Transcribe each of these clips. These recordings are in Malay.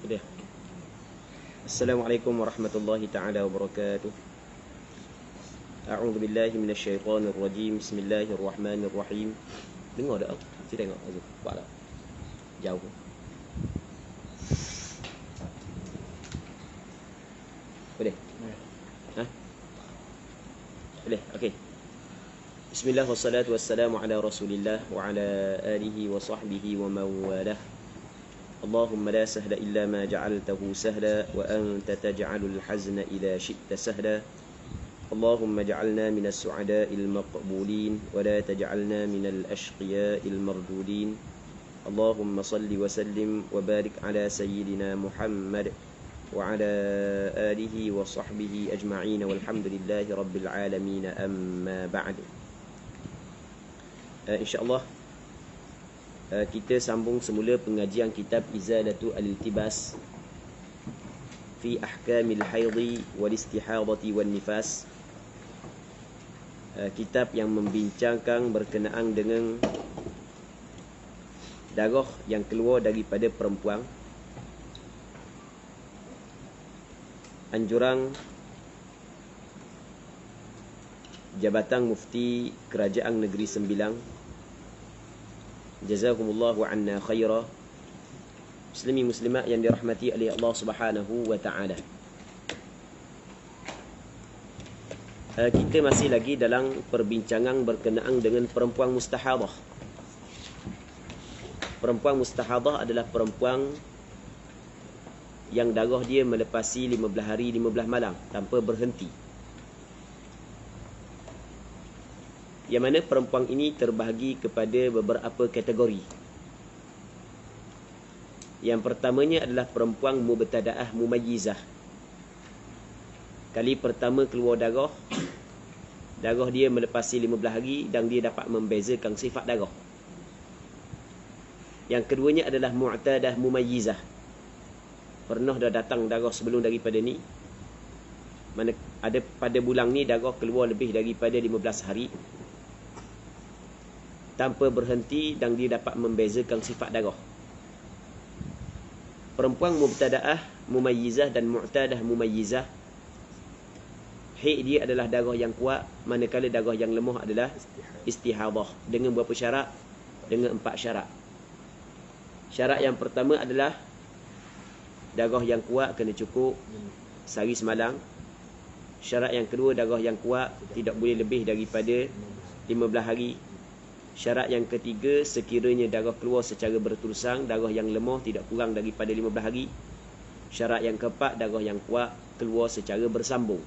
Udah. Assalamualaikum warahmatullahi taala wabarakatuh. A'udzu billahi minasyaitonir rajim. Bismillahirrahmanirrahim. Dengar tak? Saya tengok Azul. Buat tak? Jauh. Boleh? Ha? Boleh. Okey. Bismillah wassalatu wassalamu ala Rasulillah wa ala alihi wa sahbihi wa man walah. اللهم لا سهل إلا ما جعلته سهلا وأنت تجعل الحزن إذا شئت سهلا اللهم اجعلنا من السعداء المقبولين ولا تجعلنا من الأشقياء المردودين اللهم صل وسلم وبارك على سيدنا محمد وعلى آله وصحبه أجمعين والحمد لله رب العالمين أما بعد. إن شاء الله kita sambung semula pengajian kitab Izalatu al-Iltibas fi ahkamil haidhi wal istihadati wan nifas. Kitab yang membincangkan berkenaan dengan darah yang keluar daripada perempuan. Anjuran Jabatan Mufti Kerajaan Negeri Sembilang, jazakumullahu anna khaira. Muslimi muslimat yang dirahmati oleh Allah Subhanahu wa taala. Kita masih lagi dalam perbincangan berkenaan dengan perempuan mustahadah. Perempuan mustahadah adalah perempuan yang darah dia melepasi 15 hari 15 malam tanpa berhenti. Yang mana perempuan ini terbahagi kepada beberapa kategori. Yang pertamanya adalah perempuan mubtada'ah mumayyizah. Kali pertama keluar darah dia melepasi 15 hari dan dia dapat membezakan sifat darah. Yang keduanya adalah mu'tadah mumayyizah. Pernah dah datang darah sebelum daripada ni. Mana ada pada bulan ni darah keluar lebih daripada 15 hari tanpa berhenti dan dia dapat membezakan sifat darah. Perempuan mubtada'ah mumayyizah dan mu'tadah mumayyizah, haid dia adalah darah yang kuat, manakala darah yang lemah adalah istihadah. Dengan berapa syarat? Dengan 4 syarat. Syarat yang pertama adalah darah yang kuat kena cukup sehari semalam. Syarat yang kedua, darah yang kuat tidak boleh lebih daripada 15 hari. Syarat yang ketiga, sekiranya darah keluar secara berterusan, darah yang lemah tidak kurang daripada 15 hari. Syarat yang keempat, darah yang kuat keluar secara bersambung.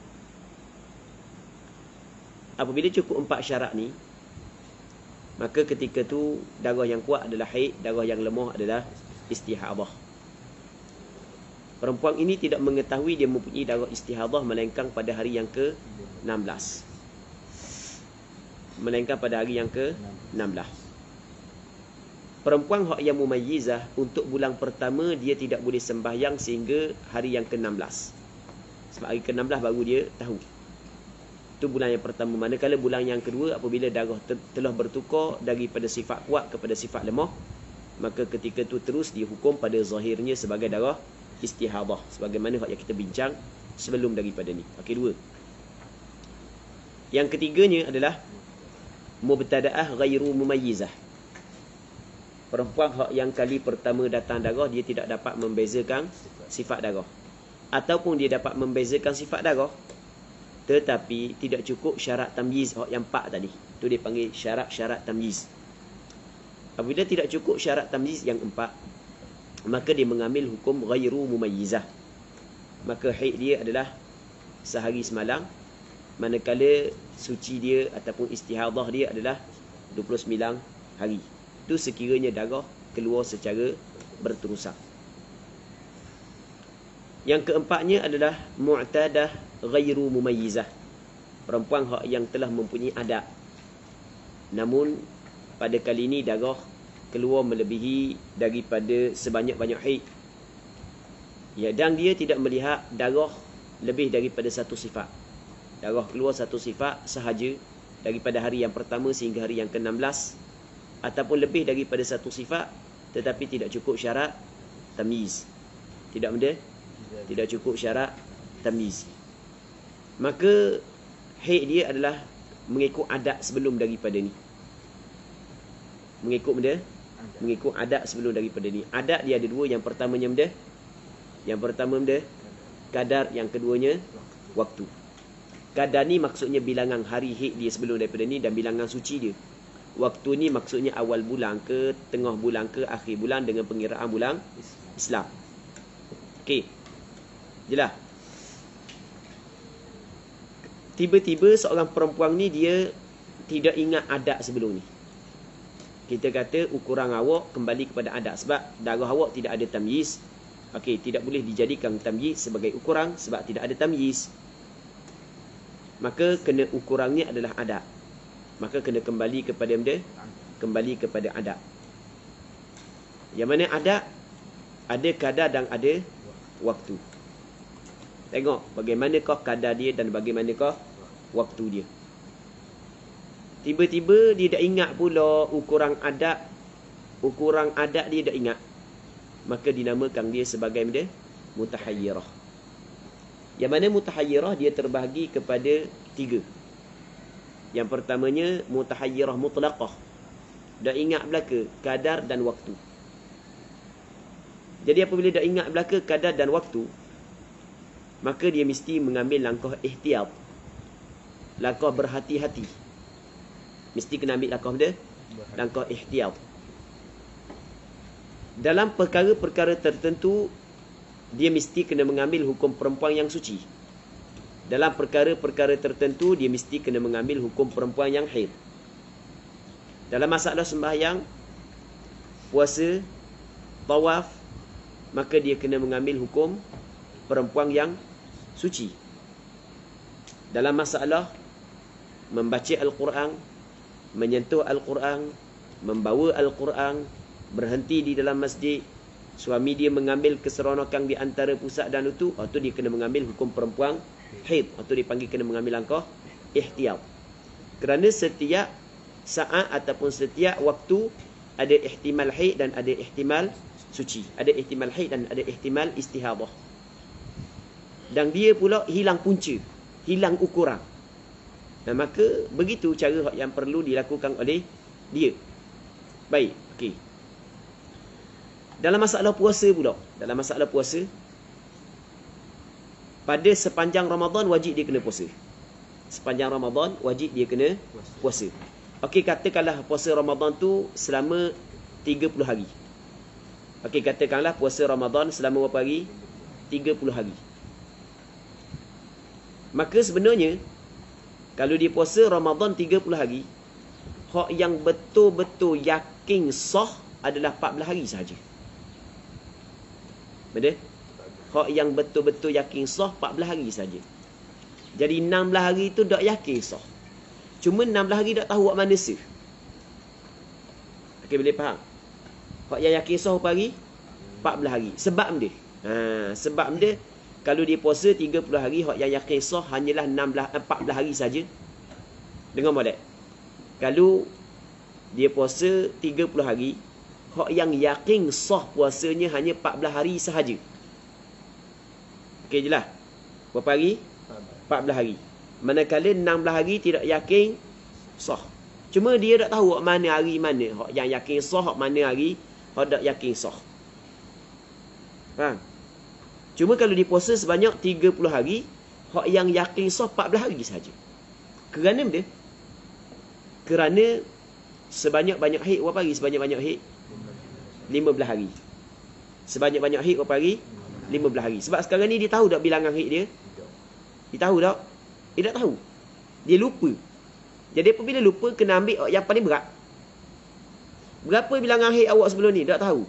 Apabila cukup 4 syarat ni, maka ketika tu darah yang kuat adalah haid, darah yang lemah adalah istihadah. Perempuan ini tidak mengetahui dia mempunyai darah istihadah melainkan pada hari yang ke-16. Melainkan pada hari yang ke-16. Perempuan hak yang mumayyizah, untuk bulan pertama dia tidak boleh sembahyang sehingga hari yang ke-16. Sebab hari ke-16 baru dia tahu. Itu bulan yang pertama. Manakala bulan yang kedua, apabila darah telah bertukar daripada sifat kuat kepada sifat lemah, maka ketika itu terus dihukum pada zahirnya sebagai darah istihadah, sebagaimana hak yang kita bincang sebelum daripada ni. Okey, 2. Yang ketiganya adalah mubtada'ah ghairu mumayyizah. Perempuan hak yang kali pertama datang darah, dia tidak dapat membezakan sifat darah, ataupun dia dapat membezakan sifat darah tetapi tidak cukup syarat tamyiz hak yang 4 tadi. Itu dia panggil syarat-syarat tamyiz. Apabila tidak cukup syarat tamyiz yang 4, maka dia mengambil hukum ghairu mumayyizah. Maka haid dia adalah sehari semalam, manakala suci dia ataupun istihadah dia adalah 29 hari. Itu sekiranya darah keluar secara berterusan. Yang keempatnya adalah mu'tadah ghairu mumayyizah. Perempuan hak yang telah mempunyai adat, namun pada kali ini darah keluar melebihi daripada sebanyak-banyak haid. Ya, dan dia tidak melihat darah lebih daripada satu sifat. Darah keluar satu sifat sahaja daripada hari yang pertama sehingga hari yang ke-16, ataupun lebih daripada satu sifat tetapi tidak cukup syarat tamyiz. tidak cukup syarat tamyiz. Maka haid dia adalah mengikut adat sebelum daripada ni. Mengikut adat sebelum daripada ni. Adat dia ada dua. Yang pertamanya kadar, yang keduanya waktu. Kadar ni maksudnya bilangan hari haid dia sebelum daripada ni dan bilangan suci dia. Waktu ni maksudnya awal bulan ke, tengah bulan ke, akhir bulan dengan pengiraan bulan Islam. Okey. Jelas. Tiba-tiba seorang perempuan ni dia tidak ingat adat sebelum ni. Kita kata ukuran awak kembali kepada adat sebab darah awak tidak ada tamyiz. Okey, tidak boleh dijadikan tamyiz sebagai ukuran sebab tidak ada tamyiz. Maka kena ukurannya adalah adat. Maka kena kembali kepada adat. Yang mana adat ada kadar dan ada waktu. Tengok bagaimanakah kadar dia dan bagaimanakah waktu dia. Tiba-tiba dia tak ingat pula ukuran adat dia tak ingat. Maka dinamakan dia sebagai mutahayyirah. Yang mana mutahayyirah dia terbahagi kepada 3. Yang pertamanya mutahayyirah mutlaqah. Dah ingat belaka kadar dan waktu. Jadi apabila dah ingat belaka kadar dan waktu, maka dia mesti mengambil langkah ihtiyat. Langkah berhati-hati. Mesti kena ambil langkah ihtiyat. Dalam perkara-perkara tertentu, dia mesti kena mengambil hukum perempuan yang suci. Dalam perkara-perkara tertentu, dia mesti kena mengambil hukum perempuan yang haid. Dalam masalah sembahyang, puasa, tawaf, maka dia kena mengambil hukum perempuan yang suci. Dalam masalah membaca Al-Quran, menyentuh Al-Quran, membawa Al-Quran, berhenti di dalam masjid, suami dia mengambil keseronokan di antara pusat dan itu, atau dia kena mengambil hukum perempuan haid, atau dipanggil kena mengambil langkah ihtiyat. Kerana setiap saat ataupun setiap waktu ada ihtimal haid dan ada ihtimal suci. Ada ihtimal haid dan ada ihtimal istihadah. Dan dia pula hilang punca, hilang ukuran. Nah, maka begitu cara yang perlu dilakukan oleh dia. Baik, okey. Dalam masalah puasa pula, pada sepanjang Ramadan wajib dia kena puasa. Sepanjang Ramadan wajib dia kena puasa. Okey, katakanlah puasa Ramadan tu selama 30 hari. Okey, katakanlah puasa Ramadan selama berapa hari? 30 hari. Maka sebenarnya kalau dia puasa Ramadan 30 hari, hak yang betul-betul yakin sah adalah 14 hari sahaja. Betul? Hak yang betul-betul yakin sah 14 hari saja. Jadi 16 hari tu tak yakin sah. Cuma 16 hari tak tahu buat mana sah. Okey, boleh faham? Hak yang yakin sah berapa hari? 14 hari. Sebab dia. Sebab dia kalau dia puasa 30 hari, hak yang yakin sah hanyalah 14 hari saja. Dengar molek. Kalau dia puasa 30 hari, hak yang yakin sah puasanya hanya 14 hari sahaja. Okey, jelas? Berapa hari? 14 hari. Manakala 16 hari tidak yakin sah. Cuma dia tak tahu hak mana hari mana. Hak yang yakin sah, hak mana hari, hak tak yakin sah. Faham? Cuma kalau dia puasa sebanyak 30 hari, hak yang yakin sah 14 hari sahaja. Kerana benda? Kerana sebanyak-banyak haid berapa hari? Sebanyak-banyak haid 15 hari. Sebanyak-banyak haid berapa hari? 15 hari. Sebab sekarang ni dia tahu tak bilangan haid dia? Dia tahu tak? Dia tak tahu. Dia lupa. Jadi apabila lupa, kena ambil yang paling berat. Berapa bilangan haid awak sebelum ni? Tak tahu.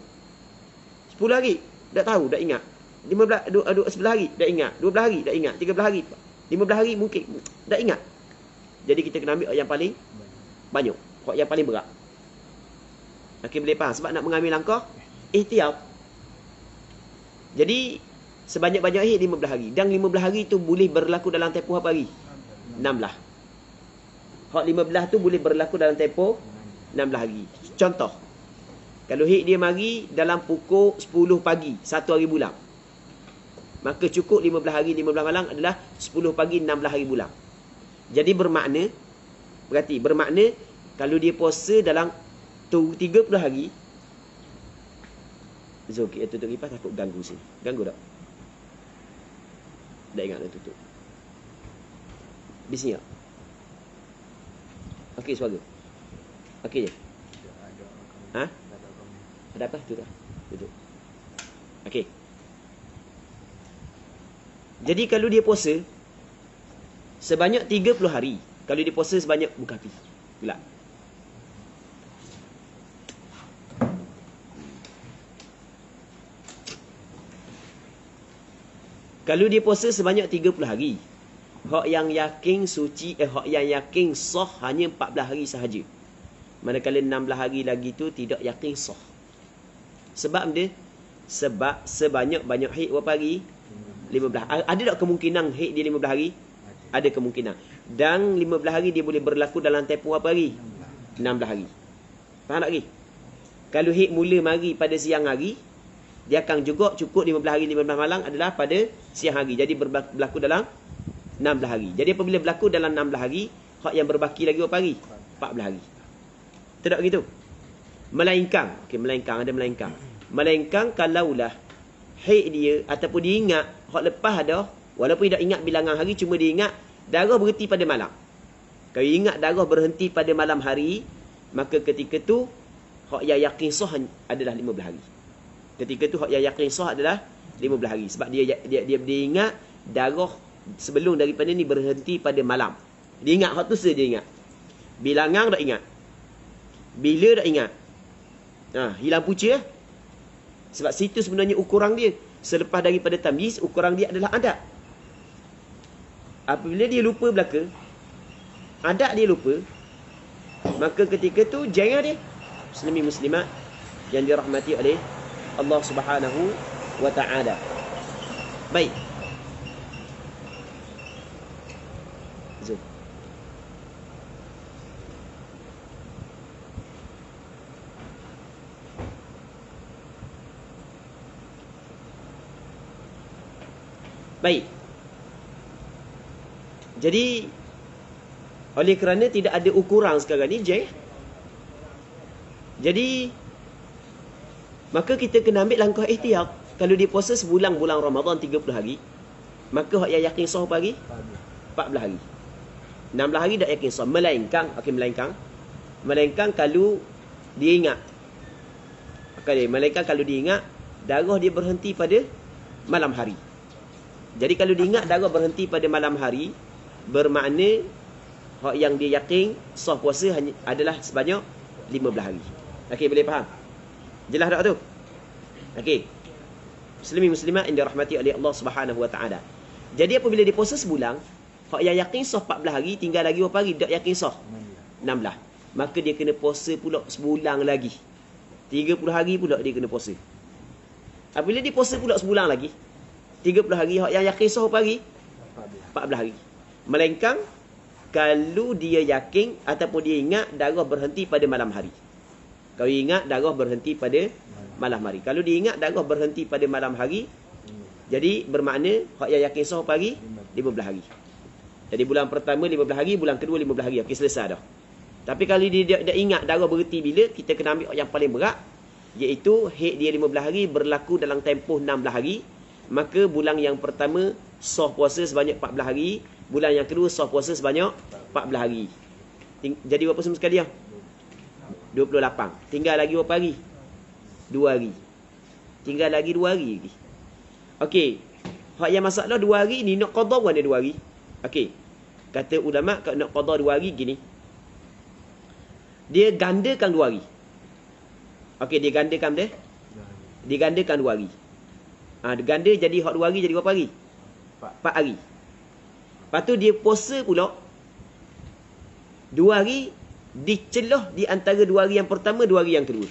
10 hari? Tak tahu, tak ingat. 11 hari? Tak ingat. 12 hari? Tak ingat. 13 hari? 15 hari mungkin. Tak ingat. Jadi kita kena ambil yang paling banyak. Yang paling berat. Okey, boleh faham? Sebab nak mengambil langkah ihtiyat. Jadi sebanyak-banyak haid 15 hari. Dan 15 hari tu boleh berlaku dalam tempoh apa hari? 16. Hak 15 tu boleh berlaku dalam tempoh 16 hari. Contoh, kalau haid dia mari dalam pukul 10 pagi 1 hari bulan, maka cukup 15 hari 15 malam adalah 10 pagi 16 hari bulan. Jadi bermakna kalau dia puasa dalam 30 hari, Zul, kita tutup kipas takut ganggu sini. Ganggu tak? Tak ingat nak tutup. Bismillah. Okey, suara. Okey je. Ha? Ada apa? Tutup. Okey. Jadi kalau dia puasa sebanyak 30 hari, kalau dia puasa sebanyak buka api. Gelap. Kalau dia puasa sebanyak 30 hari, hak yang yakin suci, hak yang yakin sah hanya 14 hari sahaja. Manakala 16 hari lagi tu tidak yakin sah. Sebab dia? Sebab sebanyak-banyak haid berapa hari? 15. Ada tak kemungkinan haid dia 15 hari? Ada kemungkinan. Dan 15 hari dia boleh berlaku dalam tempoh berapa hari? 16 hari. Faham tak lagi? Kalau haid mula mari pada siang hari, dia akan juga cukup 15 hari 15 malam adalah pada siang hari. Jadi berlaku dalam 16 hari. Jadi apabila berlaku dalam 16 hari, hak yang berbaki lagi berapa hari? 14 hari. Tidak begitu? Melainkan, melainkan kalaulah haid dia ataupun dia ingat hak lepas ada, walaupun dia tak ingat bilangan hari, cuma dia ingat darah berhenti pada malam. Kalau dia ingat darah berhenti pada malam hari, maka ketika tu hak yang yakin sah adalah 15 hari. Ketika tu hak yang yakin sah adalah 15 hari. Sebab dia ingat darah sebelum daripada ni berhenti pada malam. Dia ingat hak tu saja dia ingat. Bilangan tak ingat. Bila tak ingat. Hilang punca. Sebab situ sebenarnya ukuran dia. Selepas daripada tamyiz, ukuran dia adalah adat. Apabila dia lupa belaka, adat dia lupa, maka ketika tu jangan dia. Muslimin muslimat yang dirahmati oleh Allah Subhanahu wa ta'ala. Baik. Zul. Baik. Jadi oleh kerana tidak ada ukuran sekarang ni, jadi maka kita kena ambil langkah ihtiyat. Kalau dia puasa sebulan bulan Ramadan 30 hari, maka hak yang yakin sah berapa hari? 14 hari. 16 hari tak yakin sah. Melainkan kalau dia ingat. Melainkan kalau dia ingat darah dia berhenti pada malam hari. Jadi kalau dia ingat darah berhenti pada malam hari, bermakna hak yang dia yakin sah puasa adalah sebanyak 15 hari. Okey, boleh faham? Jelas tak tu? Okey. Muslimin muslimat yang dirahmati oleh Allah Subhanahu wa taala. Jadi apabila dia puasa sebulan, hak yang yakin sah 14 hari, tinggal lagi berapa hari tak yakin sah? 16. Maka dia kena puasa pula sebulan lagi. 30 hari pula dia kena puasa. Apabila dia puasa pula sebulan lagi, 30 hari, hak yang yakin sah berapa hari? 14 hari. Melainkan kalau dia yakin ataupun dia ingat darah berhenti pada malam hari. Kalau dia ingat darah berhenti pada malam hari. Kalau dia ingat darah berhenti pada malam hari, jadi bermakna hak yang yakin sah berapa hari? 15 hari. Jadi bulan pertama 15 hari, bulan kedua 15 hari. Okey, selesai dah. Tapi kalau dia tak ingat darah berhenti bila, kita kena ambil yang paling berat, iaitu haid dia 15 hari berlaku dalam tempoh 16 hari. Maka bulan yang pertama sah puasa sebanyak 14 hari, bulan yang kedua sah puasa sebanyak 14 hari. Jadi berapa semua sekali ya? 28. Tinggal lagi berapa hari? 2 hari. Tinggal lagi 2 hari lagi. Okey. Hak yang masalah 2 hari ni nak qada bukan dia 2 hari? Okey. Kata ulama kalau nak qada 2 hari gini. Dia gandakan 2 hari. Okey, dia gandakan dia. Dia gandakan 2 hari. Dia ganda jadi hak 2 hari jadi berapa hari? 4 hari. Lepas tu dia puasa pula 2 hari dicelah di antara 2 hari yang pertama, 2 hari yang kedua.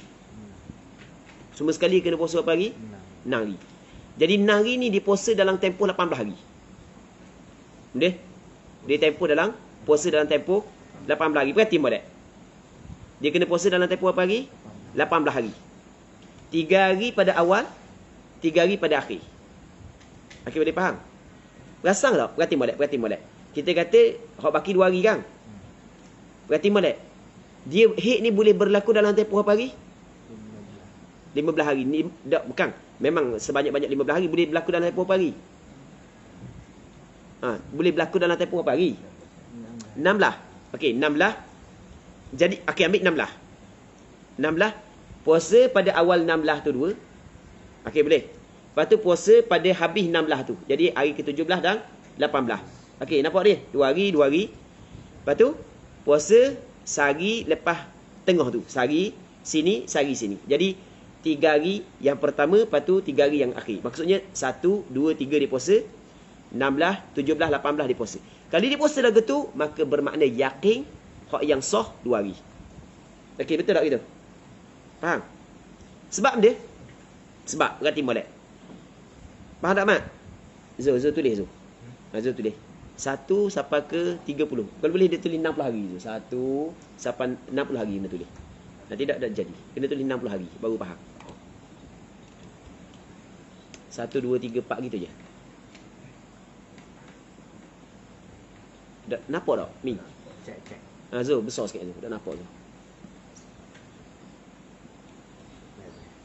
Semua sekali kena puasa berapa hari? 6 hari. Jadi 6 hari ni dia puasa dalam tempoh 18 hari. Boleh? Dia puasa dalam tempoh 18 hari. Perhati tak? Dia kena puasa dalam tempoh berapa hari? 18 hari. 3 hari pada awal, 3 hari pada akhir. Okey, boleh faham? Perasan tak? Perhati molek. Kita kata hak baki 2 hari kan? Perhati molek. Dia haid ni boleh berlaku dalam tempoh berapa hari? 15 hari. Ni bukan. Memang sebanyak-banyak 15 hari boleh berlaku dalam tempoh berapa hari? Boleh berlaku dalam tempoh berapa hari? 16. Okey, 16. Jadi okey, ambil 16. 16 puasa pada awal 16 tu 2. Okey, boleh. Lepas tu puasa pada habis 16 tu. Jadi hari ke-17 dan 18. Okey, nampak dia? 2 hari. Lepas tu puasa sehari lepas tengah tu. Sehari sini, sehari sini. Jadi 3 hari yang pertama, lepas tu 3 hari yang akhir. Maksudnya 1, 2, 3 dia puasa. 16, 17, 18 dia puasa. Kalau dia puasa lagu tu, maka bermakna yakin hak yang sah 2 hari. Okey, betul tak gitu? Faham? Sebab dia? Sebab, berarti molek. Faham tak, Mat? Zul tulis Zul. Zul tulis. 1 sampai ke 30. Kalau boleh dia tulis 60 hari Zul. 1 sampai 60 hari dia tulis. Nanti tak jadi. Kena tulis 60 hari baru faham. 1, 2, 3, 4 gitu je. Tak nampak tak? Min. Cek. Zul besar sikit tu. Tak nampak tu.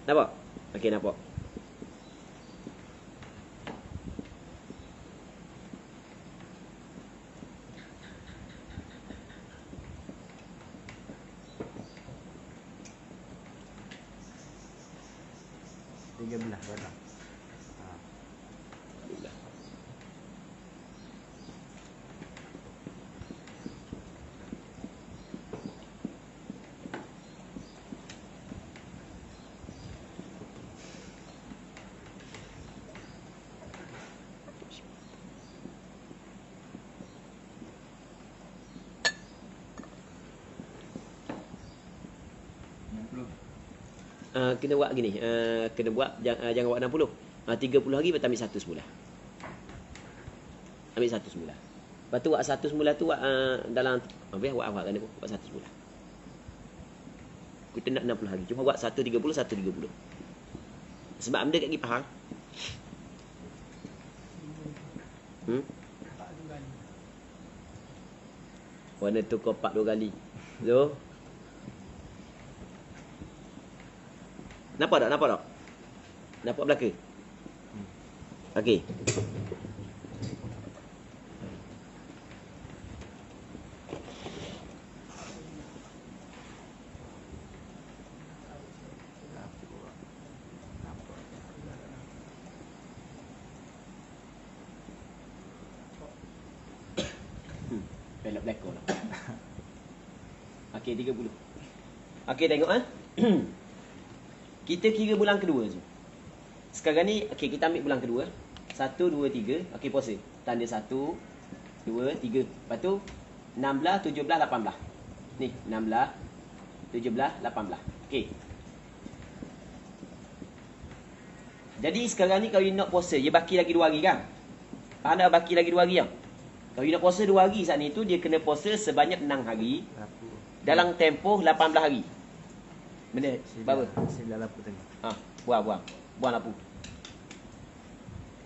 Nampak? Okey, nampak. Kena buat gini. Kena buat jangan buat 60. 30 hari betul ambil 1 semula. Ambil 1 semula. Lepas tu buat 1 semula tu buat dalam buat awal kan buat 1 semula. Kita nak 60 hari. Cuma buat 1.30 1.30. Sebab anda kat pergi faham. Warna tukar 4 2 kali. So Nampak tak? Nampak belaka? Okey. Belak belaka lah. Okey, 30. Okey, tengok Kita kira bulan kedua je. Sekarang ni, okey, kita ambil bulan kedua. 1, 2, 3. Okey, puasa. Tanda 1, 2, 3. Lepas tu, 16, 17, 18. Ni, 16, 17, 18. Okey. Jadi, sekarang ni kalau you nak puasa, dia baki lagi 2 hari kan? Anda baki lagi 2 hari kan? Kalau you nak puasa 2 hari saat ni tu, dia kena puasa sebanyak 6 hari. Dalam tempoh 18 hari. Benda berapa? Sila lampu tengah. Buang lampu.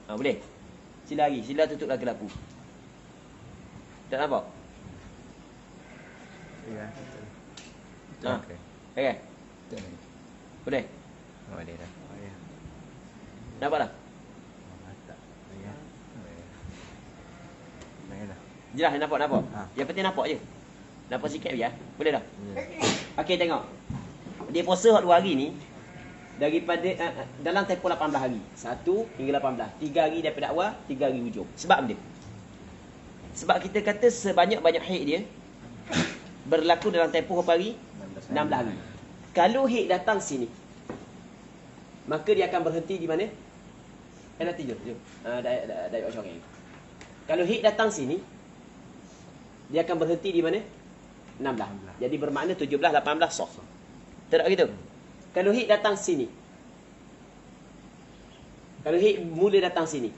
Boleh. Sila lagi. Sila tutup lagi lampu. Tak nampak? Ya. Okey. Okey. Boleh. Boleh dah. Ya. Nampak dah? Tak. Ya. Baiklah. Jelas nampak. Yang penting nampak je. Nampak sikit je. Boleh dah? Okey, tengok. Dia puasa 2 hari ni daripada dalam tempoh 18 hari. 1 hingga 18. 3 hari daripada awal, 3 hari hujung. Sebab dia. Sebab kita kata sebanyak-banyak haid dia berlaku dalam tempoh berapa hari? 16 hari. Kalau haid datang sini, maka dia akan berhenti di mana? Nanti jom. Dah okey. Kalau haid datang sini, dia akan berhenti di mana? 16. Jadi bermakna 17 18 sah. Tak gitu. Kalau haid datang sini. Kalau haid mula datang sini.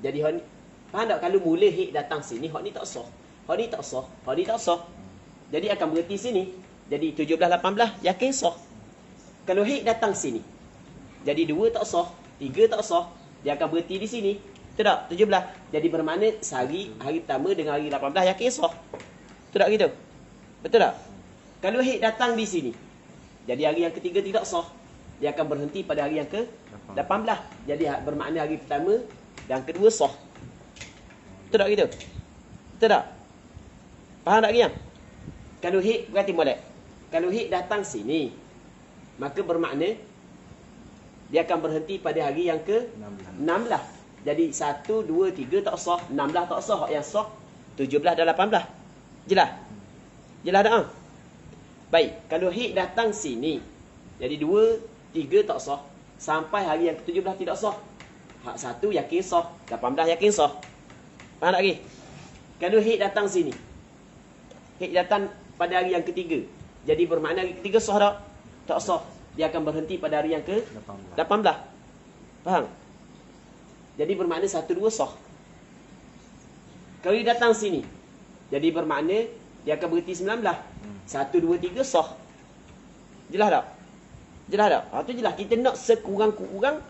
Jadi hak ni faham tak? Kalau mula haid datang sini, hak ni tak sah. Hak ni tak sah. Hak ni tak sah. Jadi akan berhenti sini. Jadi 17 18 yakin sah. Kalau haid datang sini. Jadi 2 tak sah, 3 tak sah, dia akan berhenti di sini. Betul tak? 17. Jadi bermakna sehari, hari pertama dengan hari 18 yakin sah. Betul tak gitu? Betul tak? Kalau hik datang di sini, jadi hari yang ketiga tidak sah. Dia akan berhenti pada hari yang ke-18. Jadi bermakna hari pertama dan kedua sah. Betul tak gitu? Betul tak? Faham tak Giang? Kalau hik berarti molek. Kalau hik datang sini, maka bermakna dia akan berhenti pada hari yang ke-16. Jadi 1, 2, 3 tak sah, 16 tak sah. Yang sah 17 dan 18. Jelas? Jelas tak? Baik, kalau hik datang sini, jadi 2, 3 tak sah, sampai hari yang ke-17 tidak sah. Hak 1 yakin sah, 18 yakin sah. Faham tak lagi? Kalau hik datang sini, hik datang pada hari yang ketiga, jadi bermakna hari ketiga sah tak? Tak sah. Dia akan berhenti pada hari yang ke-18. Faham? Jadi bermakna 1, 2 sah. Kalau dia datang sini, jadi bermakna dia akan berhenti 19. 1, 2, 3 sah. Jelas tak? Jelas tak? Tu jelas. Kita nak sekurang-kurang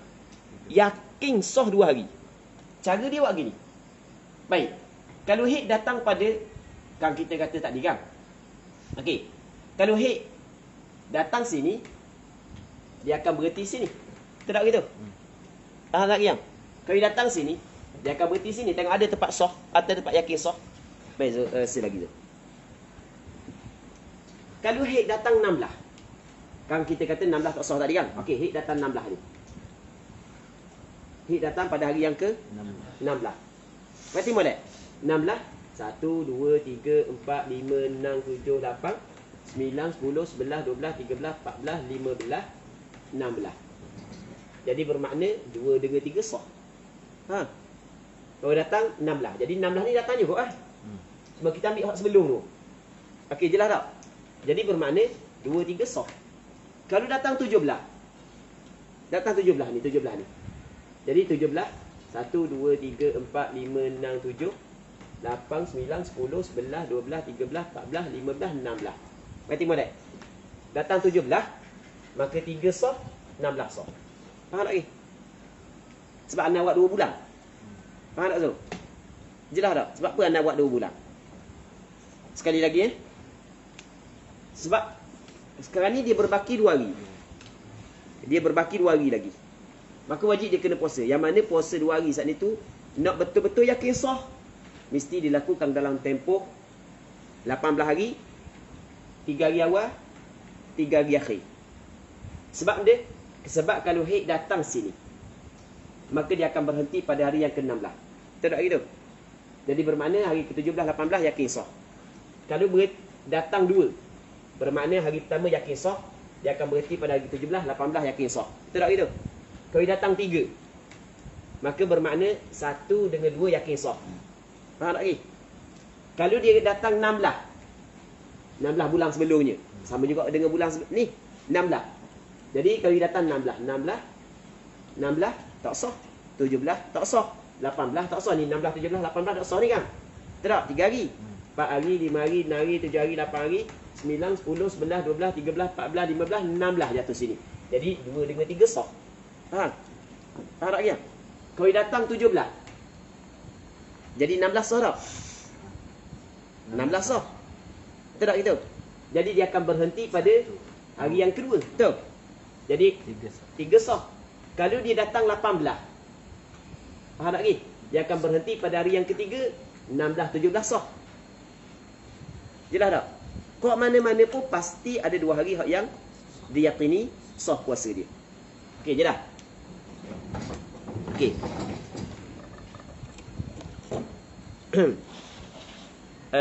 yakin sah 2 hari. Cara dia buat gini. Baik. Kalau hik datang pada, kan kita kata tadi kan? Okey. Kalau hik datang sini, dia akan berhenti sini. Betul tak gitu? Faham tak Giang? Kalau dia datang sini, dia akan berhenti sini. Tengok ada tempat sah atau tempat yakin sah. Baik, lagi tu. Kalau hik datang 16. Kan kita kata 16 tak sah tadi kan? Okey, hik datang 16 ni. Hik datang pada hari yang ke-16. Berarti molek? 16, 1, 2, 3, 4, 5, 6, 7, 8, 9, 10, 11, 12, 13, 14, 15, 16. Jadi bermakna 2 dengan 3 sah. Ha. Kalau datang 16. Jadi 16 ni datang juga Cuma kita ambil hak sebelum tu. Okey, jelas tak? Jadi bermakna 2, 3 sah. Kalau datang 17. Datang 17 ni, 17 ni. Jadi 17, 1, 2, 3, 4, 5, 6, 7, 8, 9, 10, 11, 12, 13, 14, 15, 16. Berarti molek? Datang 17, maka 3 sah, 16 sah. Faham tak lagi? Sebab anda buat 2 bulan. Faham tak tu? Jelas tak? Sebab apa anda buat 2 bulan? Sekali lagi sebab sekarang ni dia berbaki 2 hari. Dia berbaki 2 hari lagi. Maka wajib dia kena puasa. Yang mana puasa 2 hari saat itu nak betul-betul yakin sah, mesti dilakukan dalam tempoh 18 hari, 3 hari awal, 3 hari akhir. Sebab kalau hik datang sini, maka dia akan berhenti pada hari yang ke-16. Betul tak gitu? Jadi bermakna hari ke-17, 18 yakin sah. Kalau datang 2, bermakna hari pertama yakin sah, dia akan berhenti pada hari ke-17, 18 yakin sah. Betul tak gitu? Kalau datang 3, maka bermakna 1 dengan 2 yakin sah. Faham tak lagi? Kalau dia datang 16 bulan sebelumnya, sama juga dengan bulan ni 16. Jadi kalau dia datang 16 tak sah, 17 tak sah, 18 tak sah. Ni 16, 17, 18 tak sah ni kan? Betul tak? 3 hari, 4 hari, 5 hari, 6 hari, 7 hari, 8 hari, 9, 10, 11, 12, 13, 14, 15, 16 jatuh sini. Jadi 2 dengan 3 sah. Faham? Faham tak ya? Kalau dia datang 17, jadi 16 sah tak? 16 sah. Betul tak gitu? Jadi dia akan berhenti pada hari yang kedua. Betul? Jadi 3 sah. Kalau dia datang 18, faham tak lagi? Dia akan berhenti pada hari yang ketiga, 16, 17 sah. Jelas tak? Kok mana-mana pun pasti ada 2 hari yang diyakini sah puasa dia. Okey, jelas? Okey.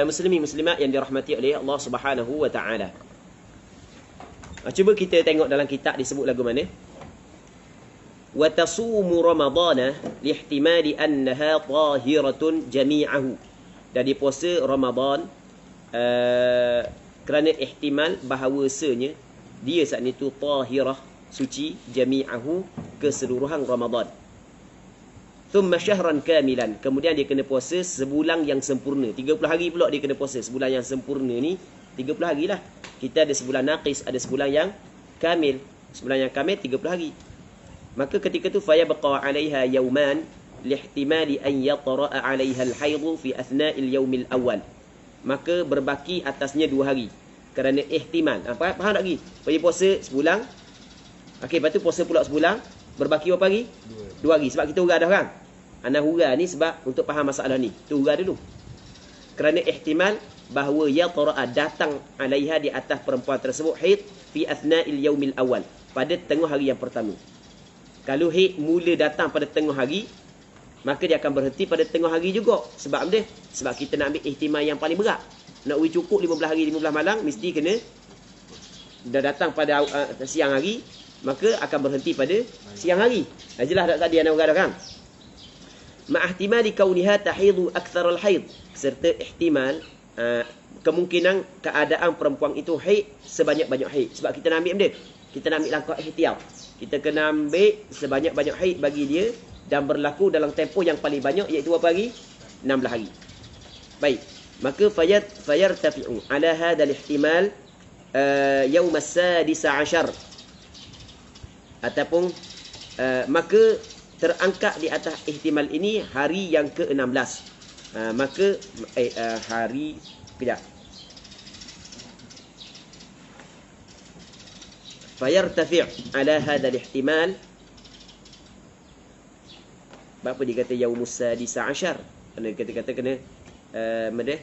Muslimin muslimat yang dirahmati oleh Allah Subhanahu wa taala. Cuba kita tengok dalam kitab disebut lagu mana? Wa tasumu ramadana lihtimali annaha tahiratun jami'ahu. Jadi puasa Ramadan kerana ihtimal bahawasanya dia saat itu tahirah, suci, jami'ahu, keseluruhan Ramadan. Thumma syahran kamilan, kemudian dia kena puasa sebulan yang sempurna. 30 hari pula dia kena puasa. Sebulan yang sempurna ni 30 hari lah. Kita ada sebulan naqis, ada sebulan yang kamil. Sebulan yang kamil 30 hari. Maka ketika tu faya baqa 'alaiha yauman, lihtimali an yatra'a 'alayha al-haid fi athna'il yawmil awal. Maka berbaki atasnya 2 hari kerana ihtimal. Faham tak lagi? Pergi puasa sebulan. Okey, lepas tu puasa pula sebulan, berbaki berapa hari? 2 hari. Sebab kita hurah dah kan? Ana hurah ni sebab untuk faham masalah ni. Tu hurah dulu. Kerana ihtimal bahawa yatra'a datang 'alaiha di atas perempuan tersebut haid fi athna'il yaumil awal, pada tengah hari yang pertama. Kalau haid mula datang pada tengah hari, maka dia akan berhenti pada tengah hari juga. Sebab apa dia? Sebab kita nak ambil ihtimal yang paling berat. Nak uji cukup 15 hari 15 malam, mesti kena dah datang pada siang hari, maka akan berhenti pada siang hari. Jelas tak tadi ana uraikan kan? Ma'ihtimali kauniha tahidu akthar al-haid, serta ihtimal kemungkinan keadaan perempuan itu haid sebanyak-banyak haid. Sebab kita nak ambil benda, kita nak ambil langkah ihtiyat. Kita kena ambil sebanyak-banyak haid bagi dia dan berlaku dalam tempoh yang paling banyak, iaitu berapa hari? 16 hari. Baik, maka fayartafi'u ala hadzal ihtimal yaum as-sadis 'ashar, ataupun maka terangkat di atas ihtimal ini hari yang ke-16. Maka hari kejap. Fayartafi' ala hadzal ihtimal. Apa dia kata yaumus sadis 'ashar? Kena kata kena madah.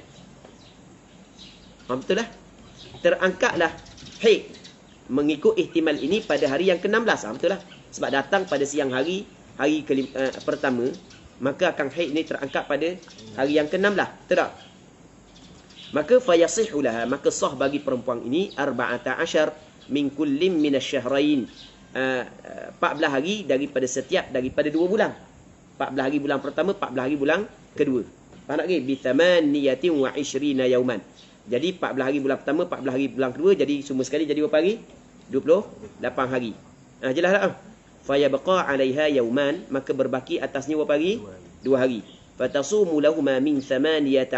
Betul lah. Terangkatlah haid mengikut ihtimal ini pada hari yang ke-16. Betul lah. Sebab datang pada siang hari pertama, maka akan haid ni terangkat pada hari yang ke-16. Betul tak? Maka fayasihu laha, maka sah bagi perempuan ini 14 min kullin minasyahrain, 14 hari daripada 2 bulan. 14 hari bulan pertama, 14 hari bulan kedua. Faham tak ke? Bi thamaniyatin wa 20 yauman. Jadi 14 hari bulan pertama, 14 hari bulan kedua, jadi semua sekali jadi berapa hari? 28 hari. Jelas tak? Fayabqa 'alaiha yauman, maka berbaki atasnya berapa hari? 2 hari. Fatasumu lahuma min 18,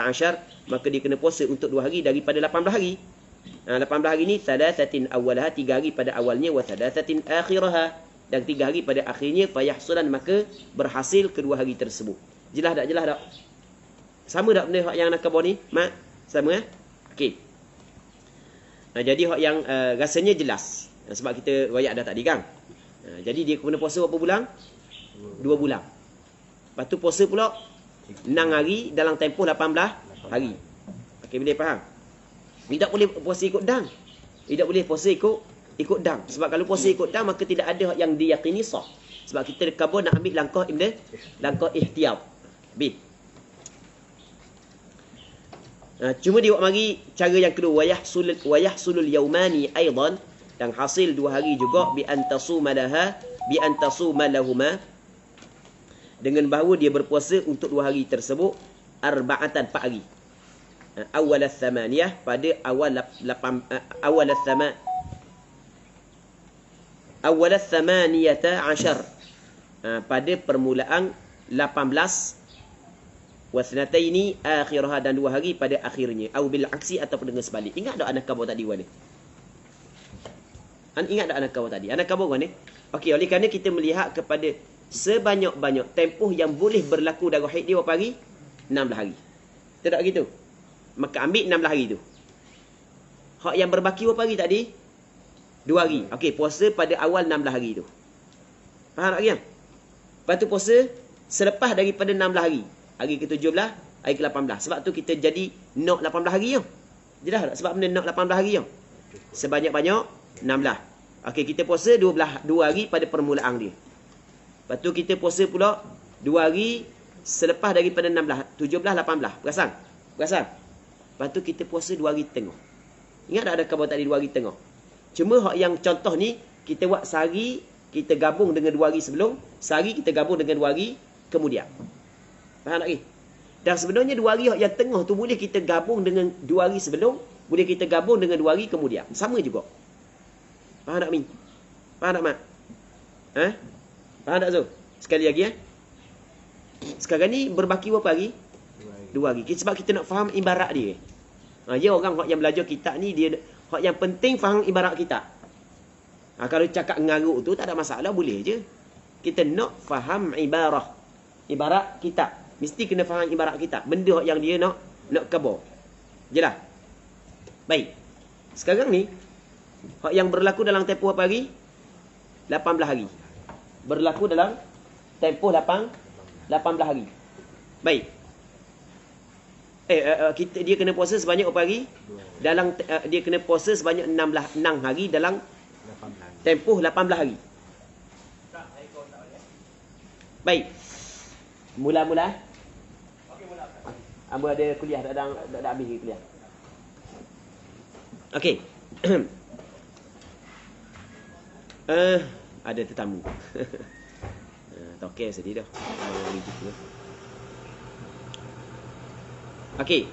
maka dia kena puasa untuk 2 hari daripada 18 hari. 18 hari ni thalathatin awwalaha, 3 hari pada awalnya, wa thalathatin akhiraha, dan 3 hari pada akhirnya. Fayahsulan, maka berhasil kedua hari tersebut. Jelas tak? Jelas tak? Sama tak benda yang nak khabar ni? Mak? Sama okey. Jadi hak yang rasanya jelas, sebab kita royak dah tadi kan. Jadi dia kena puasa berapa bulan? 2 bulan. Lepas tu puasa pula 6 hari dalam tempoh 18 hari. Okey, boleh faham? Tidak boleh puasa ikut dang. Tidak boleh puasa ikut dang. Sebab kalau puasa ikut dang, maka tidak ada yang diyakini sah. Sebab kita khabar nak ambil langkah ihtiyat. Bin. Cuma dia buat mari cara yang kedua, wayahsulul yaumani aidan, dan hasil 2 hari juga, bi antasuma lahuma, dengan bahawa dia berpuasa untuk 2 hari tersebut 4 hari. Awal thamaniyah, pada awal thamaniyata 'ashar, pada permulaan 18, wasnataini akhirah, dan 2 hari pada akhirnya, au bil aksi, ataupun dengan sebalik. Ingat tak anak khabar tadi ni? Ingat tak anak khabar tadi? Anak khabar ni? Okey, oleh kerana kita melihat kepada sebanyak-banyak tempoh yang boleh berlaku darah haid dia berapa hari? 16 hari. Tidak gitu? Maka ambil 16 hari tu. Hak yang berbaki berapa hari tadi? 2 hari. Okey, puasa pada awal 16 hari tu. Faham tak kiam? Lepas tu puasa selepas daripada 16 hari. Hari ke-17, hari ke-18. Sebab tu kita jadi nak 18 hari tau. Jelas tak? Sebab benda nak 18 hari tau. Sebanyak-banyak 16. Okey, kita puasa 2 hari pada permulaan dia. Lepas tu kita puasa pula 2 hari selepas daripada 16, 17, 18. Perasan? Lepas tu kita puasa 2 hari tengah. Ingat tak ada khabar tadi 2 hari tengah? Cuma hak yang contoh ni, kita buat sehari, kita gabung dengan 2 hari sebelum, sehari kita gabung dengan 2 hari kemudian. Faham tak lagi? Dan sebenarnya 2 hari yang tengah tu boleh kita gabung dengan 2 hari sebelum, boleh kita gabung dengan 2 hari kemudian. Sama juga. Faham tak, Min? Faham tak, Mak? Faham tak, Zul? Sekali lagi, sekarang ni berbaki berapa hari? 2 hari. Sebab kita nak faham ibarat dia. Dia orang yang belajar kitab ni, dia hak yang penting faham ibarat kitab. Kalau cakap ngaruk tu tak ada masalah, boleh je. Kita nak faham ibarah. Ibarat kitab. Mesti kena faham ibarat kitab. Benda yang dia nak khabar. Jelas? Baik. Sekarang ni, hak yang berlaku dalam tempoh apa hari? 18 hari. Berlaku dalam tempoh 18 hari. Baik. Dia kena puasa sebanyak berapa hari? Dia kena puasa sebanyak 6 hari dalam tempoh 18 hari. Baik. Mula-mula. Ambo ada kuliah, dah habis kuliah. Okey. Ada tetamu. Tokek sedih dah. Okey.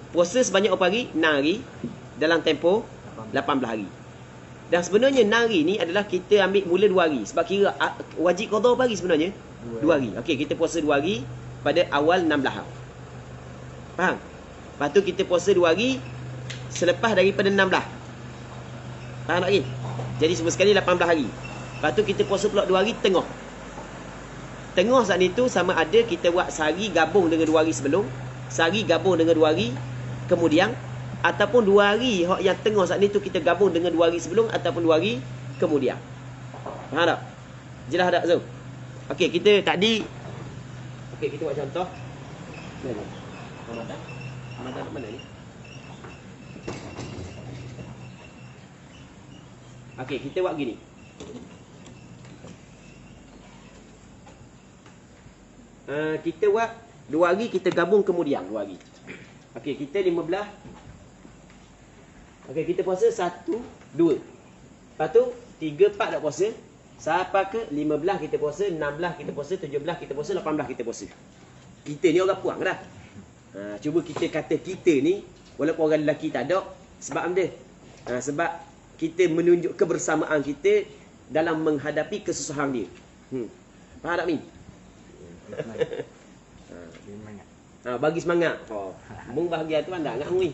Puasa sebanyak berapa hari? 6 hari dalam tempoh 18 hari. Dan sebenarnya 6 hari ni adalah kita ambil mula 2 hari. Sebab kira wajib qada berapa hari sebenarnya? 2 hari. Okey, kita puasa 2 hari pada awal 16 hari. Faham? Lepas tu kita puasa 2 hari selepas daripada 16. Faham tak lagi? Jadi semua sekali 18 hari. Lepas tu kita puasa pula 2 hari tengah. Tengah saat itu sama ada kita buat sehari gabung dengan 2 hari sebelum, sehari gabung dengan 2 hari kemudian, ataupun 2 hari yang tengah saat itu kita gabung dengan 2 hari sebelum ataupun 2 hari kemudian. Faham tak? Jelas tak Zul? Okey, kita tadi kita buat contoh. Mana? Ramadan mana ni? Okey, kita buat gini. Kita buat 2 hari kita gabung kemudian 2 hari. Okey, kita 15. Okey, kita puasa 1, 2. Lepas tu 3, 4 tak puasa. Sampai ke 15 kita puasa, 16 kita puasa, 17 kita puasa, 18 kita puasa. Kita ni orang puang dah. Cuba kita kata kita ni walaupun orang lelaki tak ada, sebab apa dia? Sebab kita menunjuk kebersamaan kita dalam menghadapi kesusahan dia. Faham tak Min? Bagi semangat. Mung bahagia tu anda ngak ngui.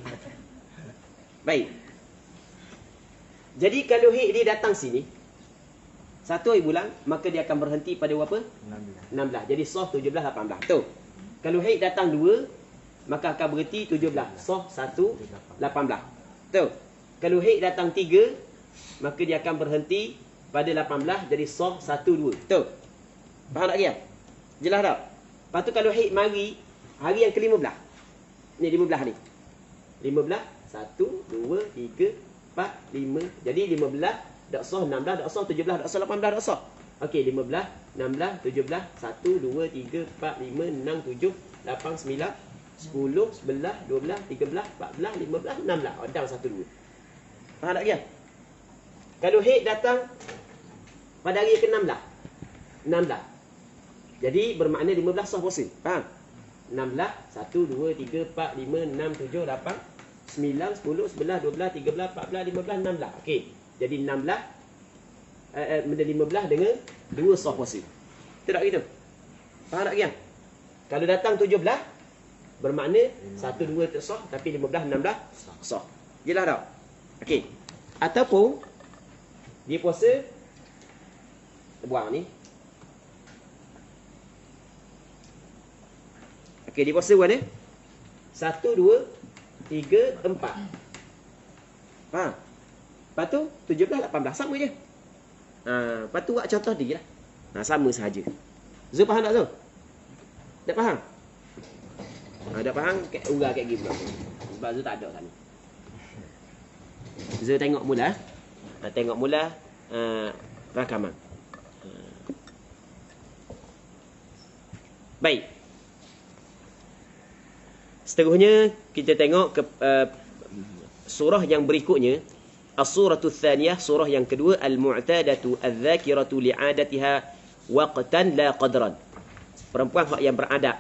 Baik. Jadi kalau Hik dia datang sini 1 hari bulan, maka dia akan berhenti pada berapa? 16. Jadi soh 17, 18. Betul. Kalau Hik datang 2, maka akan berhenti 17. Soh 1, 18. Betul. Kalau Hik datang 3, maka dia akan berhenti pada 18. Jadi soh 1, 2. Betul. Faham tak dia? Jelas tak? Lepas tu kalau Hik mari hari yang ke-15. Ni 15 ni. 15, 1, 2, 3, 4, 5. Jadi 15 dak soh, 16 dak soh, 17 dak soh, 18 dak soh. Okey, 15, 16, 17, 1, 2, 3, 4, 5, 6, 7, 8, 9, 10, 11, 12, 13, 14, 15, 16. Dah 1, 2. Faham tak dia? Kalau Hik datang pada hari ke-16. 16. Jadi bermakna 15 soh puasa. Faham? 16, 1, 2, 3, 4, 5, 6, 7, 8, 9, 10, 11, 12, 13, 14, 15, 16. Okey. Jadi 16 benda 15 dengan 2 soh puasa. Betul tak gitu? Faham tak kiam? Kalau datang 17 bermakna 1, 2 tak soh, tapi 15, 16 soh. Jelas tak? Okey. Ataupun dia puasa buang ni. Okey, dia puasa mana? 1, 2, 3, 4. Faham? Lepas tu 17, 18 sama je. Lepas tu buat contoh dia lah. Sama sahaja. Zul faham tak Zul? Tak faham? Tak faham? Urah kayak gitu. Sebab Zul tak ada kat ni. Zul tengok mula. Tengok mula rakaman. Baik. Seterusnya kita tengok ke surah yang berikutnya. As-suratul thaniyah, surah yang kedua, al-mu'tadatu adz-dzakiratu li'adatiha waqtan la qadran. Perempuan hak yang beradab.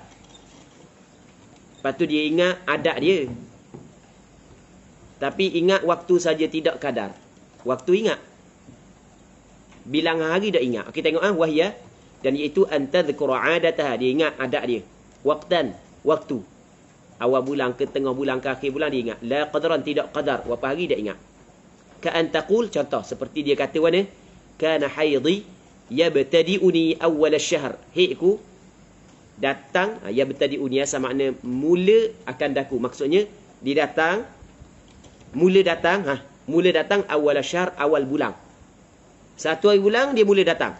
Lepas tu dia ingat adat dia. Tapi ingat waktu saja tidak kadar. Waktu ingat. Bilangan hari dah ingat. Okey tengok wahya, dan iaitu antadhkura 'adataha, dia ingat adat dia. Waqtan, waktu. Awal bulan ke tengah bulan ke akhir bulan dia ingat. La qadran, tidak qadar. Berapa hari dia ingat. Ka'an taqul, contoh seperti dia kata mana? Kana haidhi yabtadi'uni awwal asy-syahr. Haidku datang, yabtadi'uni sama makna mula akan daku. Maksudnya dia datang mula datang awal asy-syahr, awal bulan. Satu hari bulan dia mula datang.